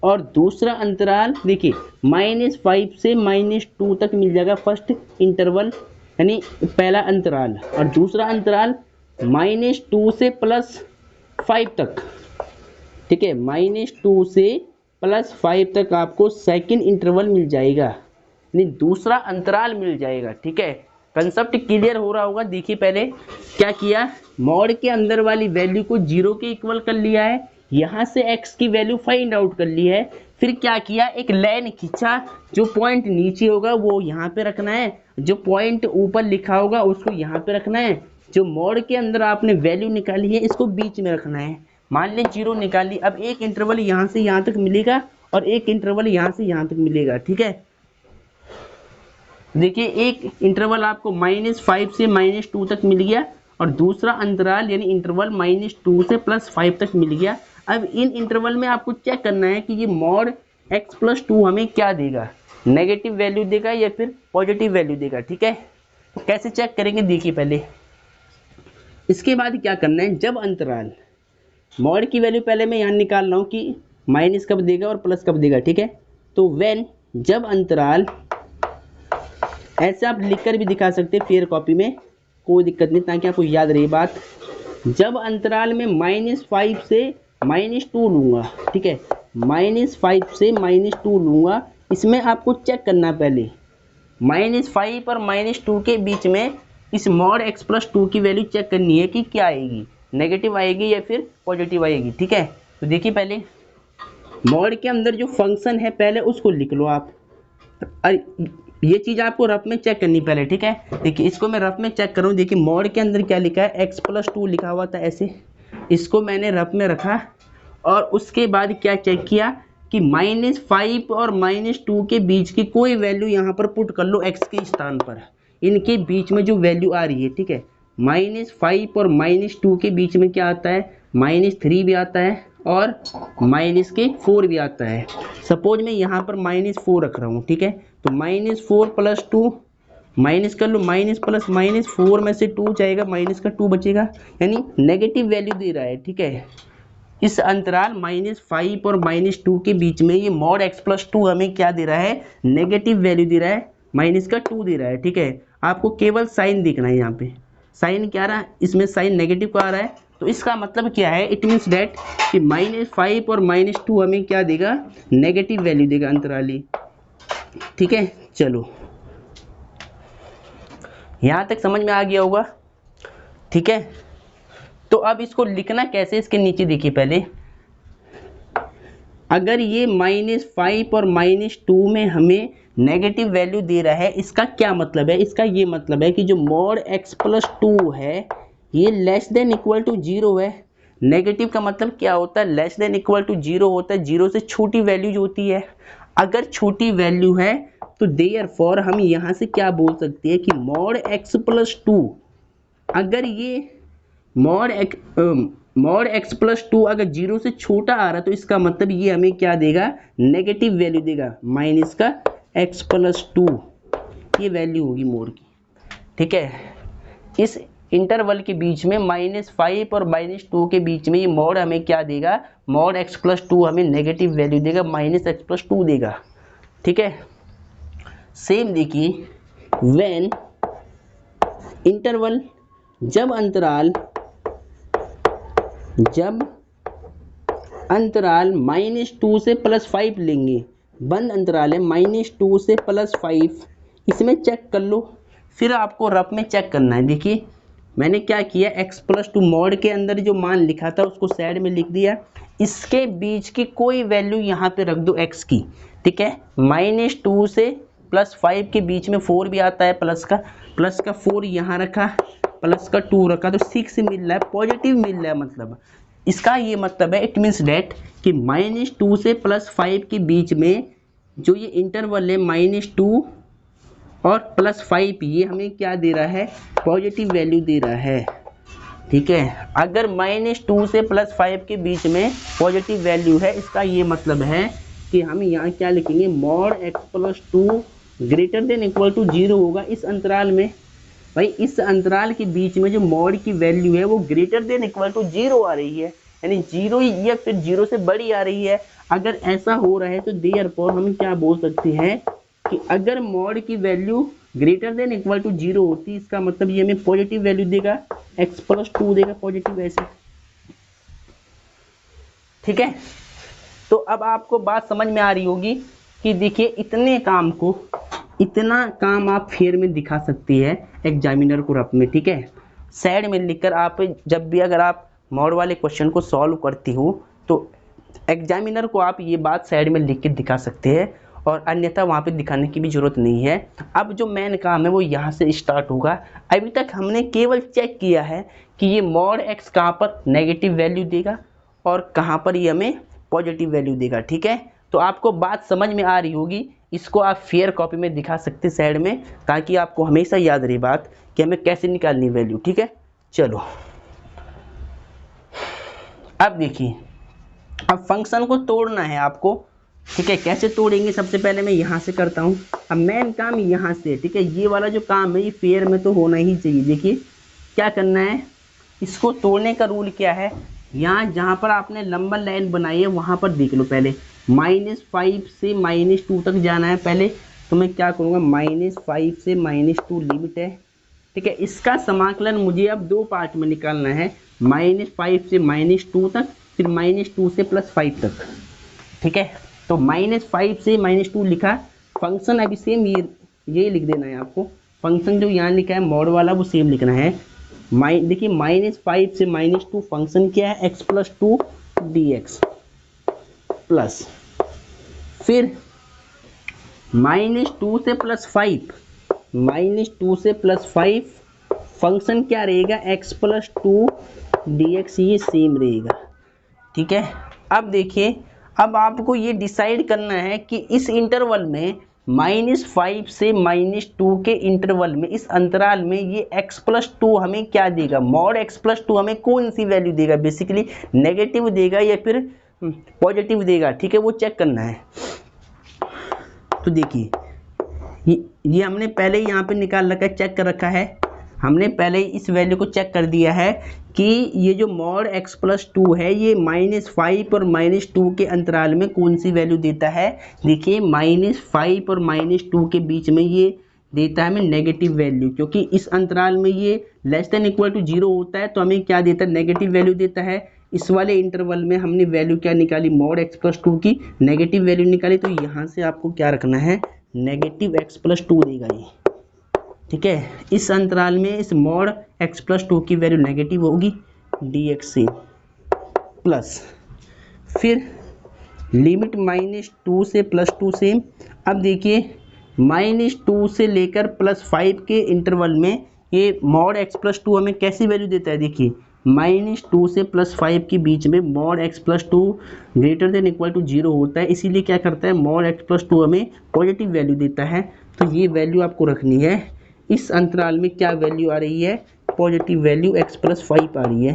और दूसरा अंतराल देखिए -5 से -2 तक मिल जाएगा, फर्स्ट इंटरवल यानी पहला अंतराल, और दूसरा अंतराल -2 से +5 तक, ठीक है। -2 से +5 तक आपको सेकंड इंटरवल मिल जाएगा, यानी दूसरा अंतराल मिल जाएगा, ठीक है। कंसेप्ट क्लियर हो रहा होगा। देखिए पहले क्या किया, मॉड के अंदर वाली वैल्यू को 0 के इक्वल कर लिया है, यहाँ से x की वैल्यू फाइंड आउट कर ली है, फिर क्या किया, एक लाइन खींचा, जो पॉइंट नीचे होगा वो यहाँ पे रखना है, जो पॉइंट ऊपर लिखा होगा उसको यहाँ पे रखना है, जो मॉड के अंदर आपने वैल्यू निकाली है इसको बीच में रखना है। मान लें 0 निकाली, अब एक इंटरवल यहाँ से यहाँ तक मिलेगा और एक इंटरवल यहाँ से यहाँ तक मिलेगा, ठीक है। देखिए एक इंटरवल आपको -5 से -2 तक मिल गया और दूसरा अंतराल यानी इंटरवल -2 से +5 तक मिल गया। अब इन इंटरवल में आपको चेक करना है कि ये मॉड x प्लस 2 हमें क्या देगा, नेगेटिव वैल्यू देगा या फिर पॉजिटिव वैल्यू देगा, ठीक है। तो कैसे चेक करेंगे, देखिए पहले इसके बाद क्या करना है, जब अंतराल मॉड की वैल्यू पहले मैं यहाँ निकाल रहा हूँ कि माइनस कब देगा और प्लस कब देगा, ठीक है। तो व्हेन जब अंतराल, ऐसे आप लिखकर भी दिखा सकते हैं फेयर कॉपी में, कोई दिक्कत नहीं, ताकि आपको याद रही बात। जब अंतराल में -5 से -2 लूँगा, ठीक है, -5 से -2 लूँगा, इसमें आपको चेक करना पहले -5 और -2 के बीच में इस मॉड x प्लस 2 की वैल्यू चेक करनी है कि क्या आएगी, नेगेटिव आएगी या फिर पॉजिटिव आएगी, ठीक है। तो देखिए पहले मॉड के अंदर जो फंक्शन है पहले उसको लिख लो आप, और ये चीज़ आपको रफ में चेक करनी पहले, ठीक है। देखिए इसको मैं रफ में चेक करूँ, देखिए मॉड के अंदर क्या लिखा है, x प्लस 2 लिखा हुआ था ऐसे, इसको मैंने रफ में रखा और उसके बाद क्या चेक किया कि -5 और -2 के बीच की कोई वैल्यू यहाँ पर पुट कर लो x के स्थान पर, इनके बीच में जो वैल्यू आ रही है, ठीक है। -5 और -2 के बीच में क्या आता है, -3 भी आता है और -4 भी आता है। सपोज मैं यहाँ पर -4 रख रहा हूँ, ठीक है। तो -4 + 2 माइनस कर लो, माइनस प्लस माइनस, 4 में से 2 जाएगा, माइनस का 2 बचेगा, यानी नेगेटिव वैल्यू दे रहा है, ठीक है। इस अंतराल -5 और -2 के बीच में ये mod x + 2 हमें क्या दे रहा है, नेगेटिव वैल्यू दे रहा है, -2 दे रहा है, ठीक है। आपको केवल साइन देखना है, यहाँ पे साइन क्या रहा, इसमें साइन नेगेटिव का आ रहा है, तो इसका मतलब क्या है, इट मीन्स डेट कि -5 और -2 हमें क्या देगा, नेगेटिव वैल्यू देगा अंतराली, ठीक है। चलो यहाँ तक समझ में आ गया होगा, ठीक है। तो अब इसको लिखना कैसे, इसके नीचे देखिए पहले, अगर ये -5 और -2 में हमें नेगेटिव वैल्यू दे रहा है, इसका क्या मतलब है, इसका ये मतलब है कि जो mod x + 2 है ये <= 0 है। नेगेटिव का मतलब क्या होता है, <= 0 होता है, 0 से छोटी वैल्यू जो होती है। अगर छोटी वैल्यू है तो देयरफॉर हम यहाँ से क्या बोल सकते हैं कि mod x + 2, अगर ये mod x + 2 अगर 0 से छोटा आ रहा है तो इसका मतलब ये हमें क्या देगा, नेगेटिव वैल्यू देगा, -x + 2 ये वैल्यू होगी मोड की, ठीक है। इस इंटरवल के बीच में -5 और -2 के बीच में ये मोड हमें क्या देगा, mod x + 2 हमें नेगेटिव वैल्यू देगा, -x + 2 देगा, ठीक है। सेम देखिए, व्हेन इंटरवल, जब अंतराल -2 से +5 लेंगे, बंद अंतराल है, -2 से +5, इसमें चेक कर लो, फिर आपको रफ में चेक करना है। देखिए मैंने क्या किया, x + 2 mod के अंदर जो मान लिखा था उसको साइड में लिख दिया, इसके बीच की कोई वैल्यू यहाँ पे रख दो x की, ठीक है। -2 से +5 के बीच में 4 भी आता है, प्लस का 4 यहाँ रखा, प्लस का 2 रखा, तो 6 मिल रहा है, पॉजिटिव मिल रहा है। मतलब इसका ये मतलब है, इट मीन्स डेट कि -2 से +5 के बीच में जो ये इंटरवल है -2 और +5, ये हमें क्या दे रहा है, पॉजिटिव वैल्यू दे रहा है, ठीक है। अगर -2 से +5 के बीच में पॉजिटिव वैल्यू है, इसका ये मतलब है कि हम यहाँ क्या लिखेंगे, mod x + 2 > 0 होगा इस अंतराल में। भाई इस अंतराल के बीच में जो mod की वैल्यू है वो > 0 आ रही है, यानी 0 या फिर 0 से बड़ी आ रही है। अगर ऐसा हो रहा है तो देयरफॉर हम क्या बोल सकते हैं कि अगर mod की वैल्यू > 0 होती, इसका मतलब ये हमें पॉजिटिव वैल्यू देगा, x + 2 देगा पॉजिटिव, ऐसे, ठीक है। तो अब आपको बात समझ में आ रही होगी कि देखिए इतना काम आप फेयर में दिखा सकती है एग्जामिनर को रफ में, ठीक है। साइड में लिखकर आप जब भी अगर आप mod वाले क्वेश्चन को सॉल्व करती हो तो एग्जामिनर को आप ये बात साइड में लिख के दिखा सकते हैं, और अन्यथा वहाँ पे दिखाने की भी ज़रूरत नहीं है। अब जो मेन काम है वो यहाँ से स्टार्ट होगा। अभी तक हमने केवल चेक किया है कि ये mod x कहाँ पर नेगेटिव वैल्यू देगा और कहाँ पर ये हमें पॉजिटिव वैल्यू देगा, ठीक है। तो आपको बात समझ में आ रही होगी, इसको आप फेयर कॉपी में दिखा सकते साइड में, ताकि आपको हमेशा याद रहे बात कि हमें कैसे निकालनी वैल्यू, ठीक है। चलो अब देखिए, अब फंक्शन को तोड़ना है आपको, ठीक है। कैसे तोड़ेंगे, सबसे पहले मैं यहाँ से करता हूँ। अब मेन काम यहाँ से, ठीक है, ये वाला जो काम है ये फेयर में तो होना ही चाहिए। देखिए क्या करना है, इसको तोड़ने का रूल क्या है, यहाँ जहाँ पर आपने लंबा लाइन बनाई है वहाँ पर देख लो। पहले -5 से -2 तक जाना है पहले, तो मैं क्या करूँगा, -5 से -2 लिमिट है, ठीक है। इसका समाकलन मुझे अब दो पार्ट में निकालना है, -5 से -2 तक, फिर -2 से +5 तक, ठीक है। तो -5 से -2 लिखा, फंक्शन अभी सेम ये लिख देना है आपको। फंक्शन जो यहाँ लिखा है mod वाला वो सेम लिखना है। देखिए -5 से -2 फंक्शन क्या है, x + 2 dx, प्लस फिर -2 से +5, -2 से +5 फंक्शन क्या रहेगा, x + 2 dx, ये सेम रहेगा, ठीक है। अब देखिए, अब आपको ये डिसाइड करना है कि इस इंटरवल में -5 से -2 के इंटरवल में, इस अंतराल में ये x+2 हमें क्या देगा, मॉड x+2 हमें कौन सी वैल्यू देगा, बेसिकली नेगेटिव देगा या फिर पॉजिटिव देगा, ठीक है, वो चेक करना है। तो देखिए ये हमने पहले यहाँ पे निकाल रखा है, चेक कर रखा है, हमने पहले इस वैल्यू को चेक कर दिया है कि ये जो मॉड x+2 है ये -5 और -2 के अंतराल में कौन सी वैल्यू देता है। देखिए -5 और -2 के बीच में ये देता है हमें नेगेटिव वैल्यू, क्योंकि इस अंतराल में ये <= 0 होता है, तो हमें क्या देता है, नेगेटिव वैल्यू देता है। इस वाले इंटरवल में हमने वैल्यू क्या निकाली, मॉड x+2 की नेगेटिव वैल्यू निकाली, तो यहाँ से आपको क्या रखना है, नेगेटिव x+2 देगा ये, ठीक है। इस अंतराल में इस मॉड x+2 की वैल्यू नेगेटिव होगी dx से, प्लस फिर लिमिट -2 से +2 से। अब देखिए -2 से लेकर +5 के इंटरवल में ये मॉड x+2 हमें कैसी वैल्यू देता है, देखिए -2 से +5 के बीच में मॉड x+2 > 0 होता है, इसीलिए क्या करता है, मॉड x+2 हमें पॉजिटिव वैल्यू देता है। तो ये वैल्यू आपको रखनी है, इस अंतराल में क्या वैल्यू आ रही है, पॉजिटिव वैल्यू x+5 आ रही है,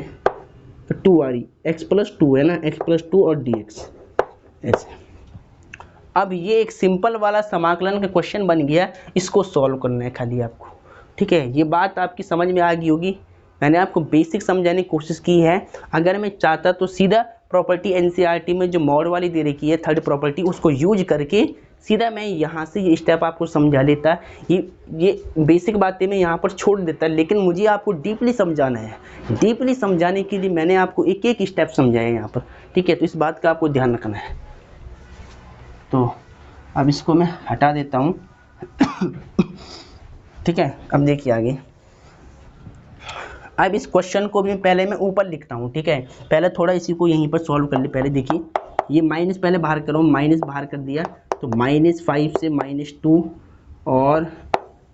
2 आ रही, x+2 है ना, x+2 और dx ऐसे। अब ये एक सिंपल वाला समाकलन का क्वेश्चन बन गया, इसको सॉल्व करना है खाली आपको, ठीक है। ये बात आपकी समझ में आ गई होगी, मैंने आपको बेसिक समझाने की कोशिश की है। अगर मैं चाहता तो सीधा प्रॉपर्टी एनसीईआरटी में जो मॉड वाली दे रखी है, थर्ड प्रॉपर्टी, उसको यूज करके सीधा मैं यहाँ से ये स्टेप आपको समझा लेता। ये बेसिक बातें मैं यहाँ पर छोड़ देता, लेकिन मुझे आपको डीपली समझाना है। डीपली समझाने के लिए मैंने आपको एक एक स्टेप समझाया यहाँ पर, ठीक है। तो इस बात का आपको ध्यान रखना है। तो अब इसको मैं हटा देता हूँ ठीक है। अब देखिए आगे, अब इस क्वेश्चन को भी पहले मैं ऊपर लिखता हूँ, ठीक है। पहले थोड़ा इसी को यहीं पर सॉल्व कर ले। पहले देखिए ये माइनस पहले बाहर करो, माइनस बाहर कर दिया, तो -5 से -2 और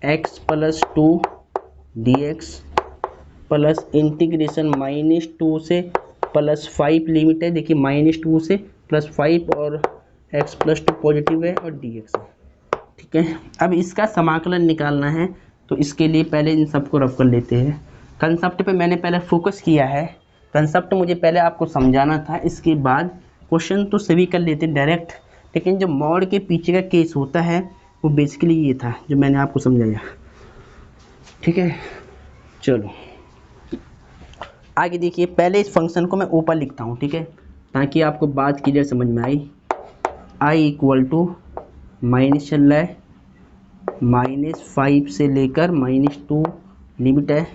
x+2 dx प्लस इंटीग्रेशन -2 से +5 लिमिट है, देखिए -2 से +5 और x+2 पॉजिटिव है और dx है, ठीक है। अब इसका समाकलन निकालना है, तो इसके लिए पहले इन सबको रफ कर लेते हैं। कंसेप्ट पे मैंने पहले फोकस किया है, कंसेप्ट मुझे पहले आपको समझाना था, इसके बाद क्वेश्चन तो सभी कर लेते डायरेक्ट, लेकिन जो मॉड के पीछे का केस होता है वो बेसिकली ये था जो मैंने आपको समझाया, ठीक है। चलो आगे देखिए, पहले इस फंक्शन को मैं ऊपर लिखता हूँ, ठीक है, ताकि आपको बात क्लियर समझ में आई। i = माइनस चल रहा है, -5 से लेकर -2 लिमिट है,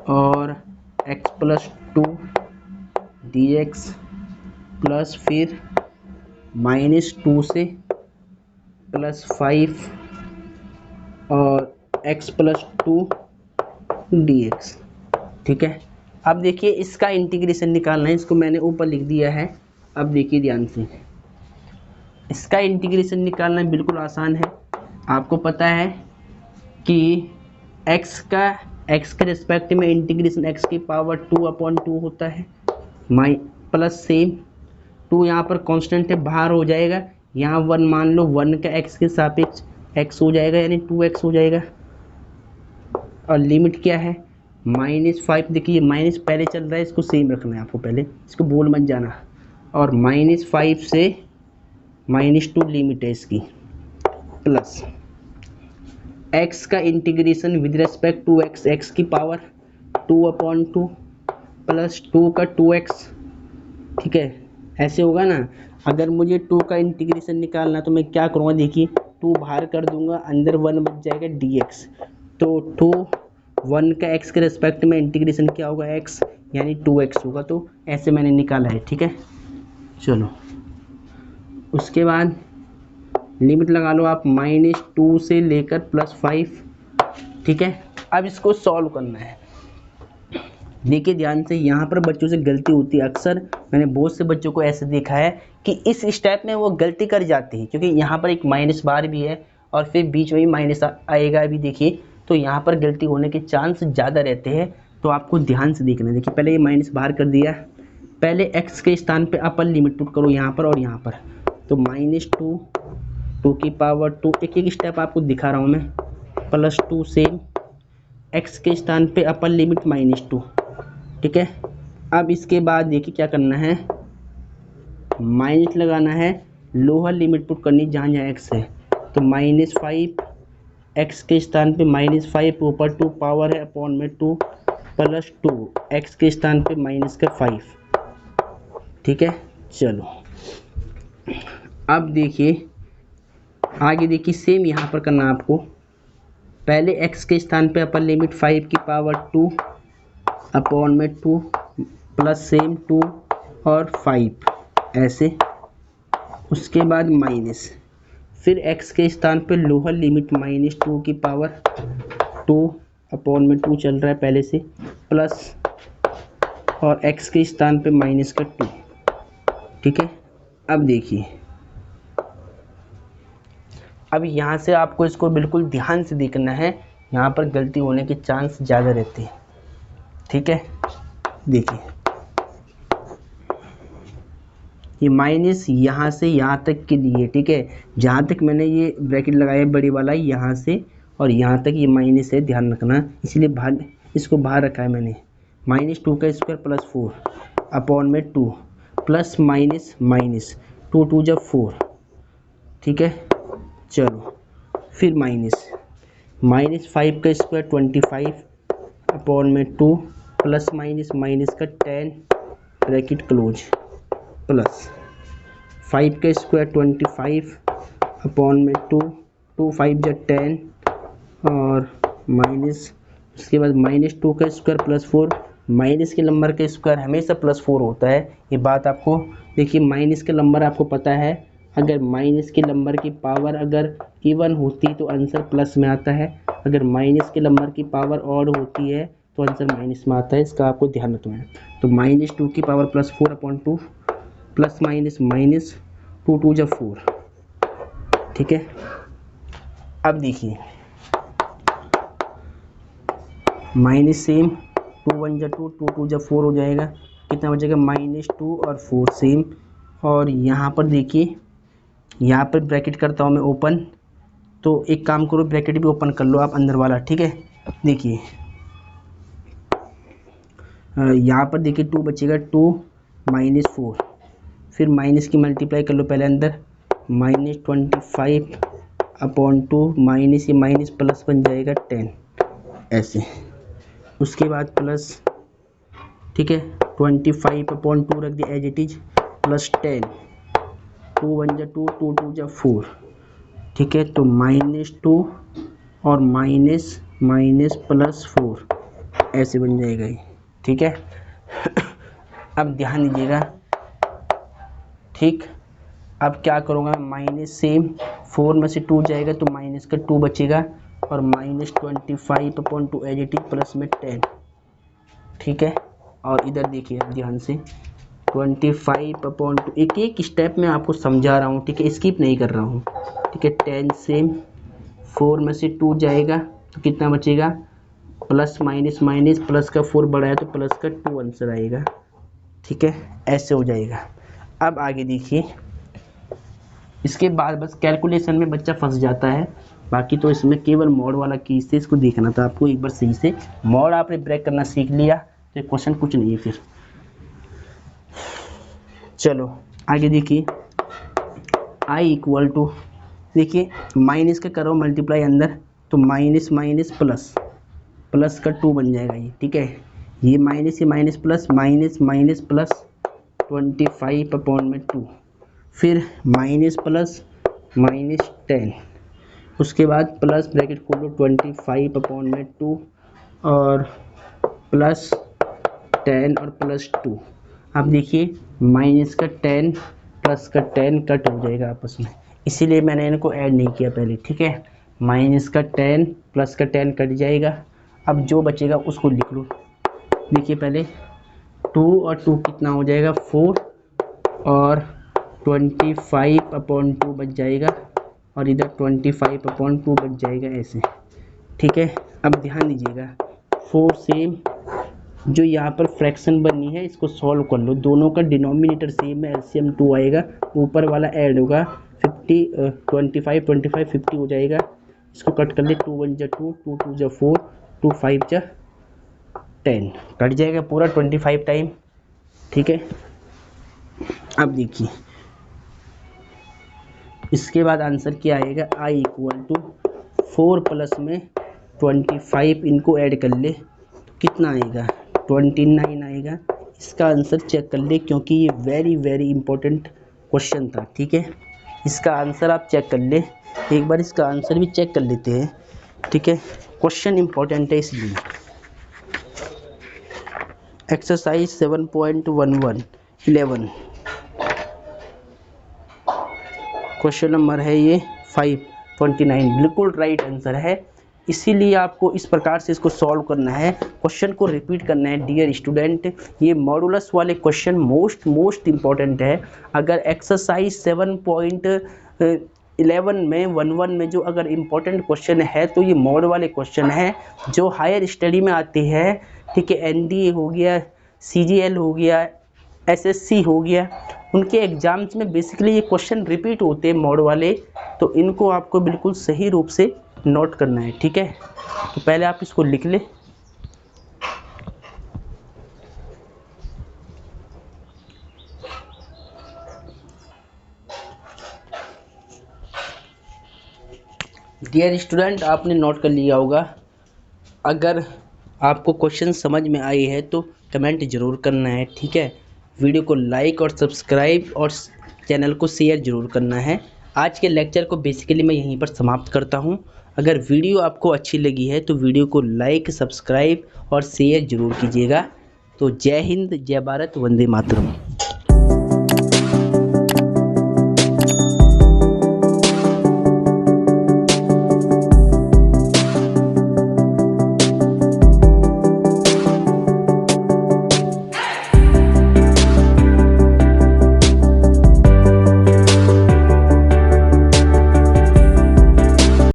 और x+2 dx प्लस फिर -2 से +5 और x+2 dx, ठीक है। अब देखिए इसका इंटीग्रेशन निकालना है, इसको मैंने ऊपर लिख दिया है। अब देखिए ध्यान से, इसका इंटीग्रेशन निकालना बिल्कुल आसान है। आपको पता है कि x के रिस्पेक्ट में इंटीग्रेशन x की पावर 2/2 होता है, प्लस सेम 2 यहाँ पर कांस्टेंट है, बाहर हो जाएगा, यहाँ 1 मान लो, 1 का x के सापेक्ष x हो जाएगा, यानी 2x हो जाएगा, और लिमिट क्या है -5। देखिए माइनस पहले चल रहा है, इसको सेम रखना है आपको, पहले इसको बोल मत जाना, और -5 से -2 लिमिट है इसकी, प्लस x का integration with respect to x की पावर 2/2 प्लस 2 का 2x, ठीक है, ऐसे होगा ना। अगर मुझे 2 का इंटीग्रेशन निकालना तो मैं क्या करूँगा, देखिए 2 बाहर कर दूंगा, अंदर 1 बच जाएगा dx, तो 1 का x के रेस्पेक्ट में इंटीग्रेशन क्या होगा, x, यानी 2x होगा। तो ऐसे मैंने निकाला है, ठीक है। चलो उसके बाद लिमिट लगा लो आप, -2 से लेकर +5, ठीक है। अब इसको सॉल्व करना है। देखिए ध्यान से, यहाँ पर बच्चों से गलती होती है अक्सर, मैंने बहुत से बच्चों को ऐसे देखा है कि इस स्टेप में वो गलती कर जाती है, क्योंकि यहाँ पर एक माइनस बार भी है और फिर बीच में भी माइनस आएगा अभी, देखिए, तो यहाँ पर गलती होने के चांस ज़्यादा रहते हैं। तो आपको ध्यान से देखना है। देखिए पहले ये माइनस बाहर कर दिया, पहले x के स्थान पे अपर लिमिट पुट करो यहाँ पर और यहाँ पर, तो -2 2 की पावर 2, एक एक स्टेप आपको दिखा रहा हूँ मैं, +2 सेम x के स्थान पे अपर लिमिट -2, ठीक है। अब इसके बाद देखिए क्या करना है, माइनस लगाना है, लोअर लिमिट पुट करनी जहाँ जहाँ x है, तो -5 x के स्थान पे -5 ऊपर 2 पावर है अपॉन में 2 +2 x के स्थान पे -5, ठीक है। चलो अब देखिए आगे, देखिए सेम यहाँ पर करना आपको, पहले x के स्थान पे अपर लिमिट 5 की पावर 2 अपॉन में 2 प्लस सेम 2 और 5 ऐसे, उसके बाद माइनस, फिर x के स्थान पे लोअर लिमिट -2 की पावर 2 अपॉन में 2 चल रहा है पहले से, प्लस और x के स्थान पे -2, ठीक है। अब देखिए, अब यहाँ से आपको इसको बिल्कुल ध्यान से देखना है, यहाँ पर गलती होने के चांस ज़्यादा रहते हैं, ठीक है। देखिए ये माइनस यहाँ से यहाँ तक के लिए, ठीक है, जहाँ तक मैंने ये ब्रैकेट लगाया बड़ी वाला यहाँ से और यहाँ तक ये माइनस है, ध्यान रखना, इसलिए बाहर इसको बाहर रखा है मैंने, -2 का स्क्वायर प्लस 4 अपॉन में 2 प्लस माइनस माइनस 2 2 जब 4, ठीक है। चलो फिर -5 का स्क्वायर 25 अपॉन में 2 प्लस माइनस माइनस का 10 ब्रैकेट क्लोज, प्लस 5 का स्क्वायर 25 अपॉन में 2 2 5 जब 10 और माइनस, उसके बाद -2 का स्क्वायर प्लस 4, माइनस के नंबर का स्क्वायर हमेशा +4 होता है, ये बात आपको देखिए, माइनस का नंबर आपको पता है, अगर माइनस के नंबर की पावर अगर इवन होती तो आंसर प्लस में आता है, अगर माइनस के नंबर की पावर ऑड होती है तो आंसर माइनस में आता है, इसका आपको ध्यान रखना है। तो -2 की power +4 upon 2 plus minus minus 2 2 जब 4, ठीक है। अब देखिए माइनस सेम 2 1 जब 2 2 2 जब 4 हो जाएगा, कितना बचेगा -2 और 4 सेम, और यहाँ पर देखिए यहाँ पर ब्रैकेट करता हूँ मैं ओपन, तो एक काम करो ब्रैकेट भी ओपन कर लो आप अंदर वाला, ठीक है। देखिए यहाँ पर देखिए 2 बचेगा, 2 -4, फिर माइनस की मल्टीप्लाई कर लो पहले अंदर, -25 अपॉन 2 माइनस, ये माइनस प्लस बन जाएगा 10 ऐसे, उसके बाद प्लस, ठीक है, 25 अपॉन 2 रख दिया एज इट इज, प्लस 10 2 1 जा 2 2 2 जा 4, ठीक है। तो -2 और माइनस माइनस प्लस 4 ऐसे बन जाएगा ये, ठीक है। अब ध्यान दीजिएगा, ठीक, अब क्या करूँगा, माइनस सेम 4 में से 2 जाएगा तो माइनस का 2 बचेगा और -25 upon 2 as it is plus में 10, ठीक है। और इधर देखिए ध्यान से 25 अपॉन 2, एक एक स्टेप में आपको समझा रहा हूँ, ठीक है, स्किप नहीं कर रहा हूँ, ठीक है। 10 सेम 4 में से 2 जाएगा तो कितना बचेगा, प्लस माइनस माइनस, प्लस का 4 बड़ा है तो प्लस का 2 आंसर आएगा, ठीक है, ऐसे हो जाएगा। अब आगे देखिए, इसके बाद बस कैलकुलेशन में बच्चा फंस जाता है, बाकी तो इसमें केवल मॉड वाला कीज से इसको देखना था आपको, एक बार सही से मॉड आपने ब्रेक करना सीख लिया तो क्वेश्चन कुछ नहीं है फिर। चलो आगे देखिए, i इक्वल टू, देखिए माइनस का करो मल्टीप्लाई अंदर, तो माइनस माइनस प्लस, प्लस का 2 बन जाएगा ये, ठीक है। ये minus plus minus minus plus 25 upon में 2, फिर माइनस प्लस माइनस 10, उसके बाद प्लस ब्रैकेट खोलो 25 अपॉन में 2 और प्लस 10 और प्लस 2। अब देखिए माइनस का 10 प्लस का 10 कट हो जाएगा आपस में, इसीलिए मैंने इनको ऐड नहीं किया पहले, ठीक है। माइनस का 10 प्लस का 10 कट जाएगा, अब जो बचेगा उसको लिख लो। देखिए पहले 2 और 2 कितना हो जाएगा 4 और 25 अपॉन 2 बच जाएगा और इधर 25 अपॉन 2 बच जाएगा ऐसे, ठीक है। अब ध्यान दीजिएगा 4 सेम जो यहाँ पर फ्रैक्शन बनी है इसको सॉल्व कर लो। दोनों का डिनोमिनेटर सेम है, एलसीएम 2 आएगा, ऊपर वाला ऐड होगा 50 25 25 50 हो जाएगा। इसको कट कर ले, 2 1 जा 2, 2 2 जा 4, 2 5 जा 10, कट जाएगा पूरा 25 टाइम। ठीक है, अब देखिए इसके बाद आंसर क्या आएगा, आई इक्वल टू 4 प्लस में 25, इनको ऐड कर ले तो कितना आएगा 29 आएगा। इसका आंसर चेक कर ले क्योंकि ये वेरी वेरी इंपॉर्टेंट क्वेश्चन था। ठीक है, इसका आंसर आप चेक कर ले, एक बार इसका आंसर भी चेक कर लेते हैं। ठीक है, क्वेश्चन इंपॉर्टेंट है इसलिए। एक्सरसाइज 7.11 11 क्वेश्चन नंबर है ये 529, बिल्कुल राइट आंसर है। इसीलिए आपको इस प्रकार से इसको सॉल्व करना है, क्वेश्चन को रिपीट करना है। डियर स्टूडेंट, ये मॉडुलस वाले क्वेश्चन मोस्ट इम्पॉर्टेंट है। अगर एक्सरसाइज 7.11 में 11 में जो अगर इम्पोर्टेंट क्वेश्चन है तो ये मॉड वाले क्वेश्चन है जो हायर स्टडी में आते हैं। ठीक है, एनडीए हो गया, सीजीएल हो गया, एसएससी हो गया, उनके एग्जाम्स में बेसिकली ये क्वेश्चन रिपीट होते हैं मॉड वाले, तो इनको आपको बिल्कुल सही रूप से नोट करना है। ठीक है, तो पहले आप इसको लिख ले। डियर स्टूडेंट, आपने नोट कर लिया होगा। अगर आपको क्वेश्चन समझ में आए हैं तो कमेंट ज़रूर करना है। ठीक है, वीडियो को लाइक और सब्सक्राइब और चैनल को शेयर ज़रूर करना है। आज के लेक्चर को बेसिकली मैं यहीं पर समाप्त करता हूं। अगर वीडियो आपको अच्छी लगी है तो वीडियो को लाइक, सब्सक्राइब और शेयर ज़रूर कीजिएगा। तो जय हिंद, जय भारत, वंदे मातरम।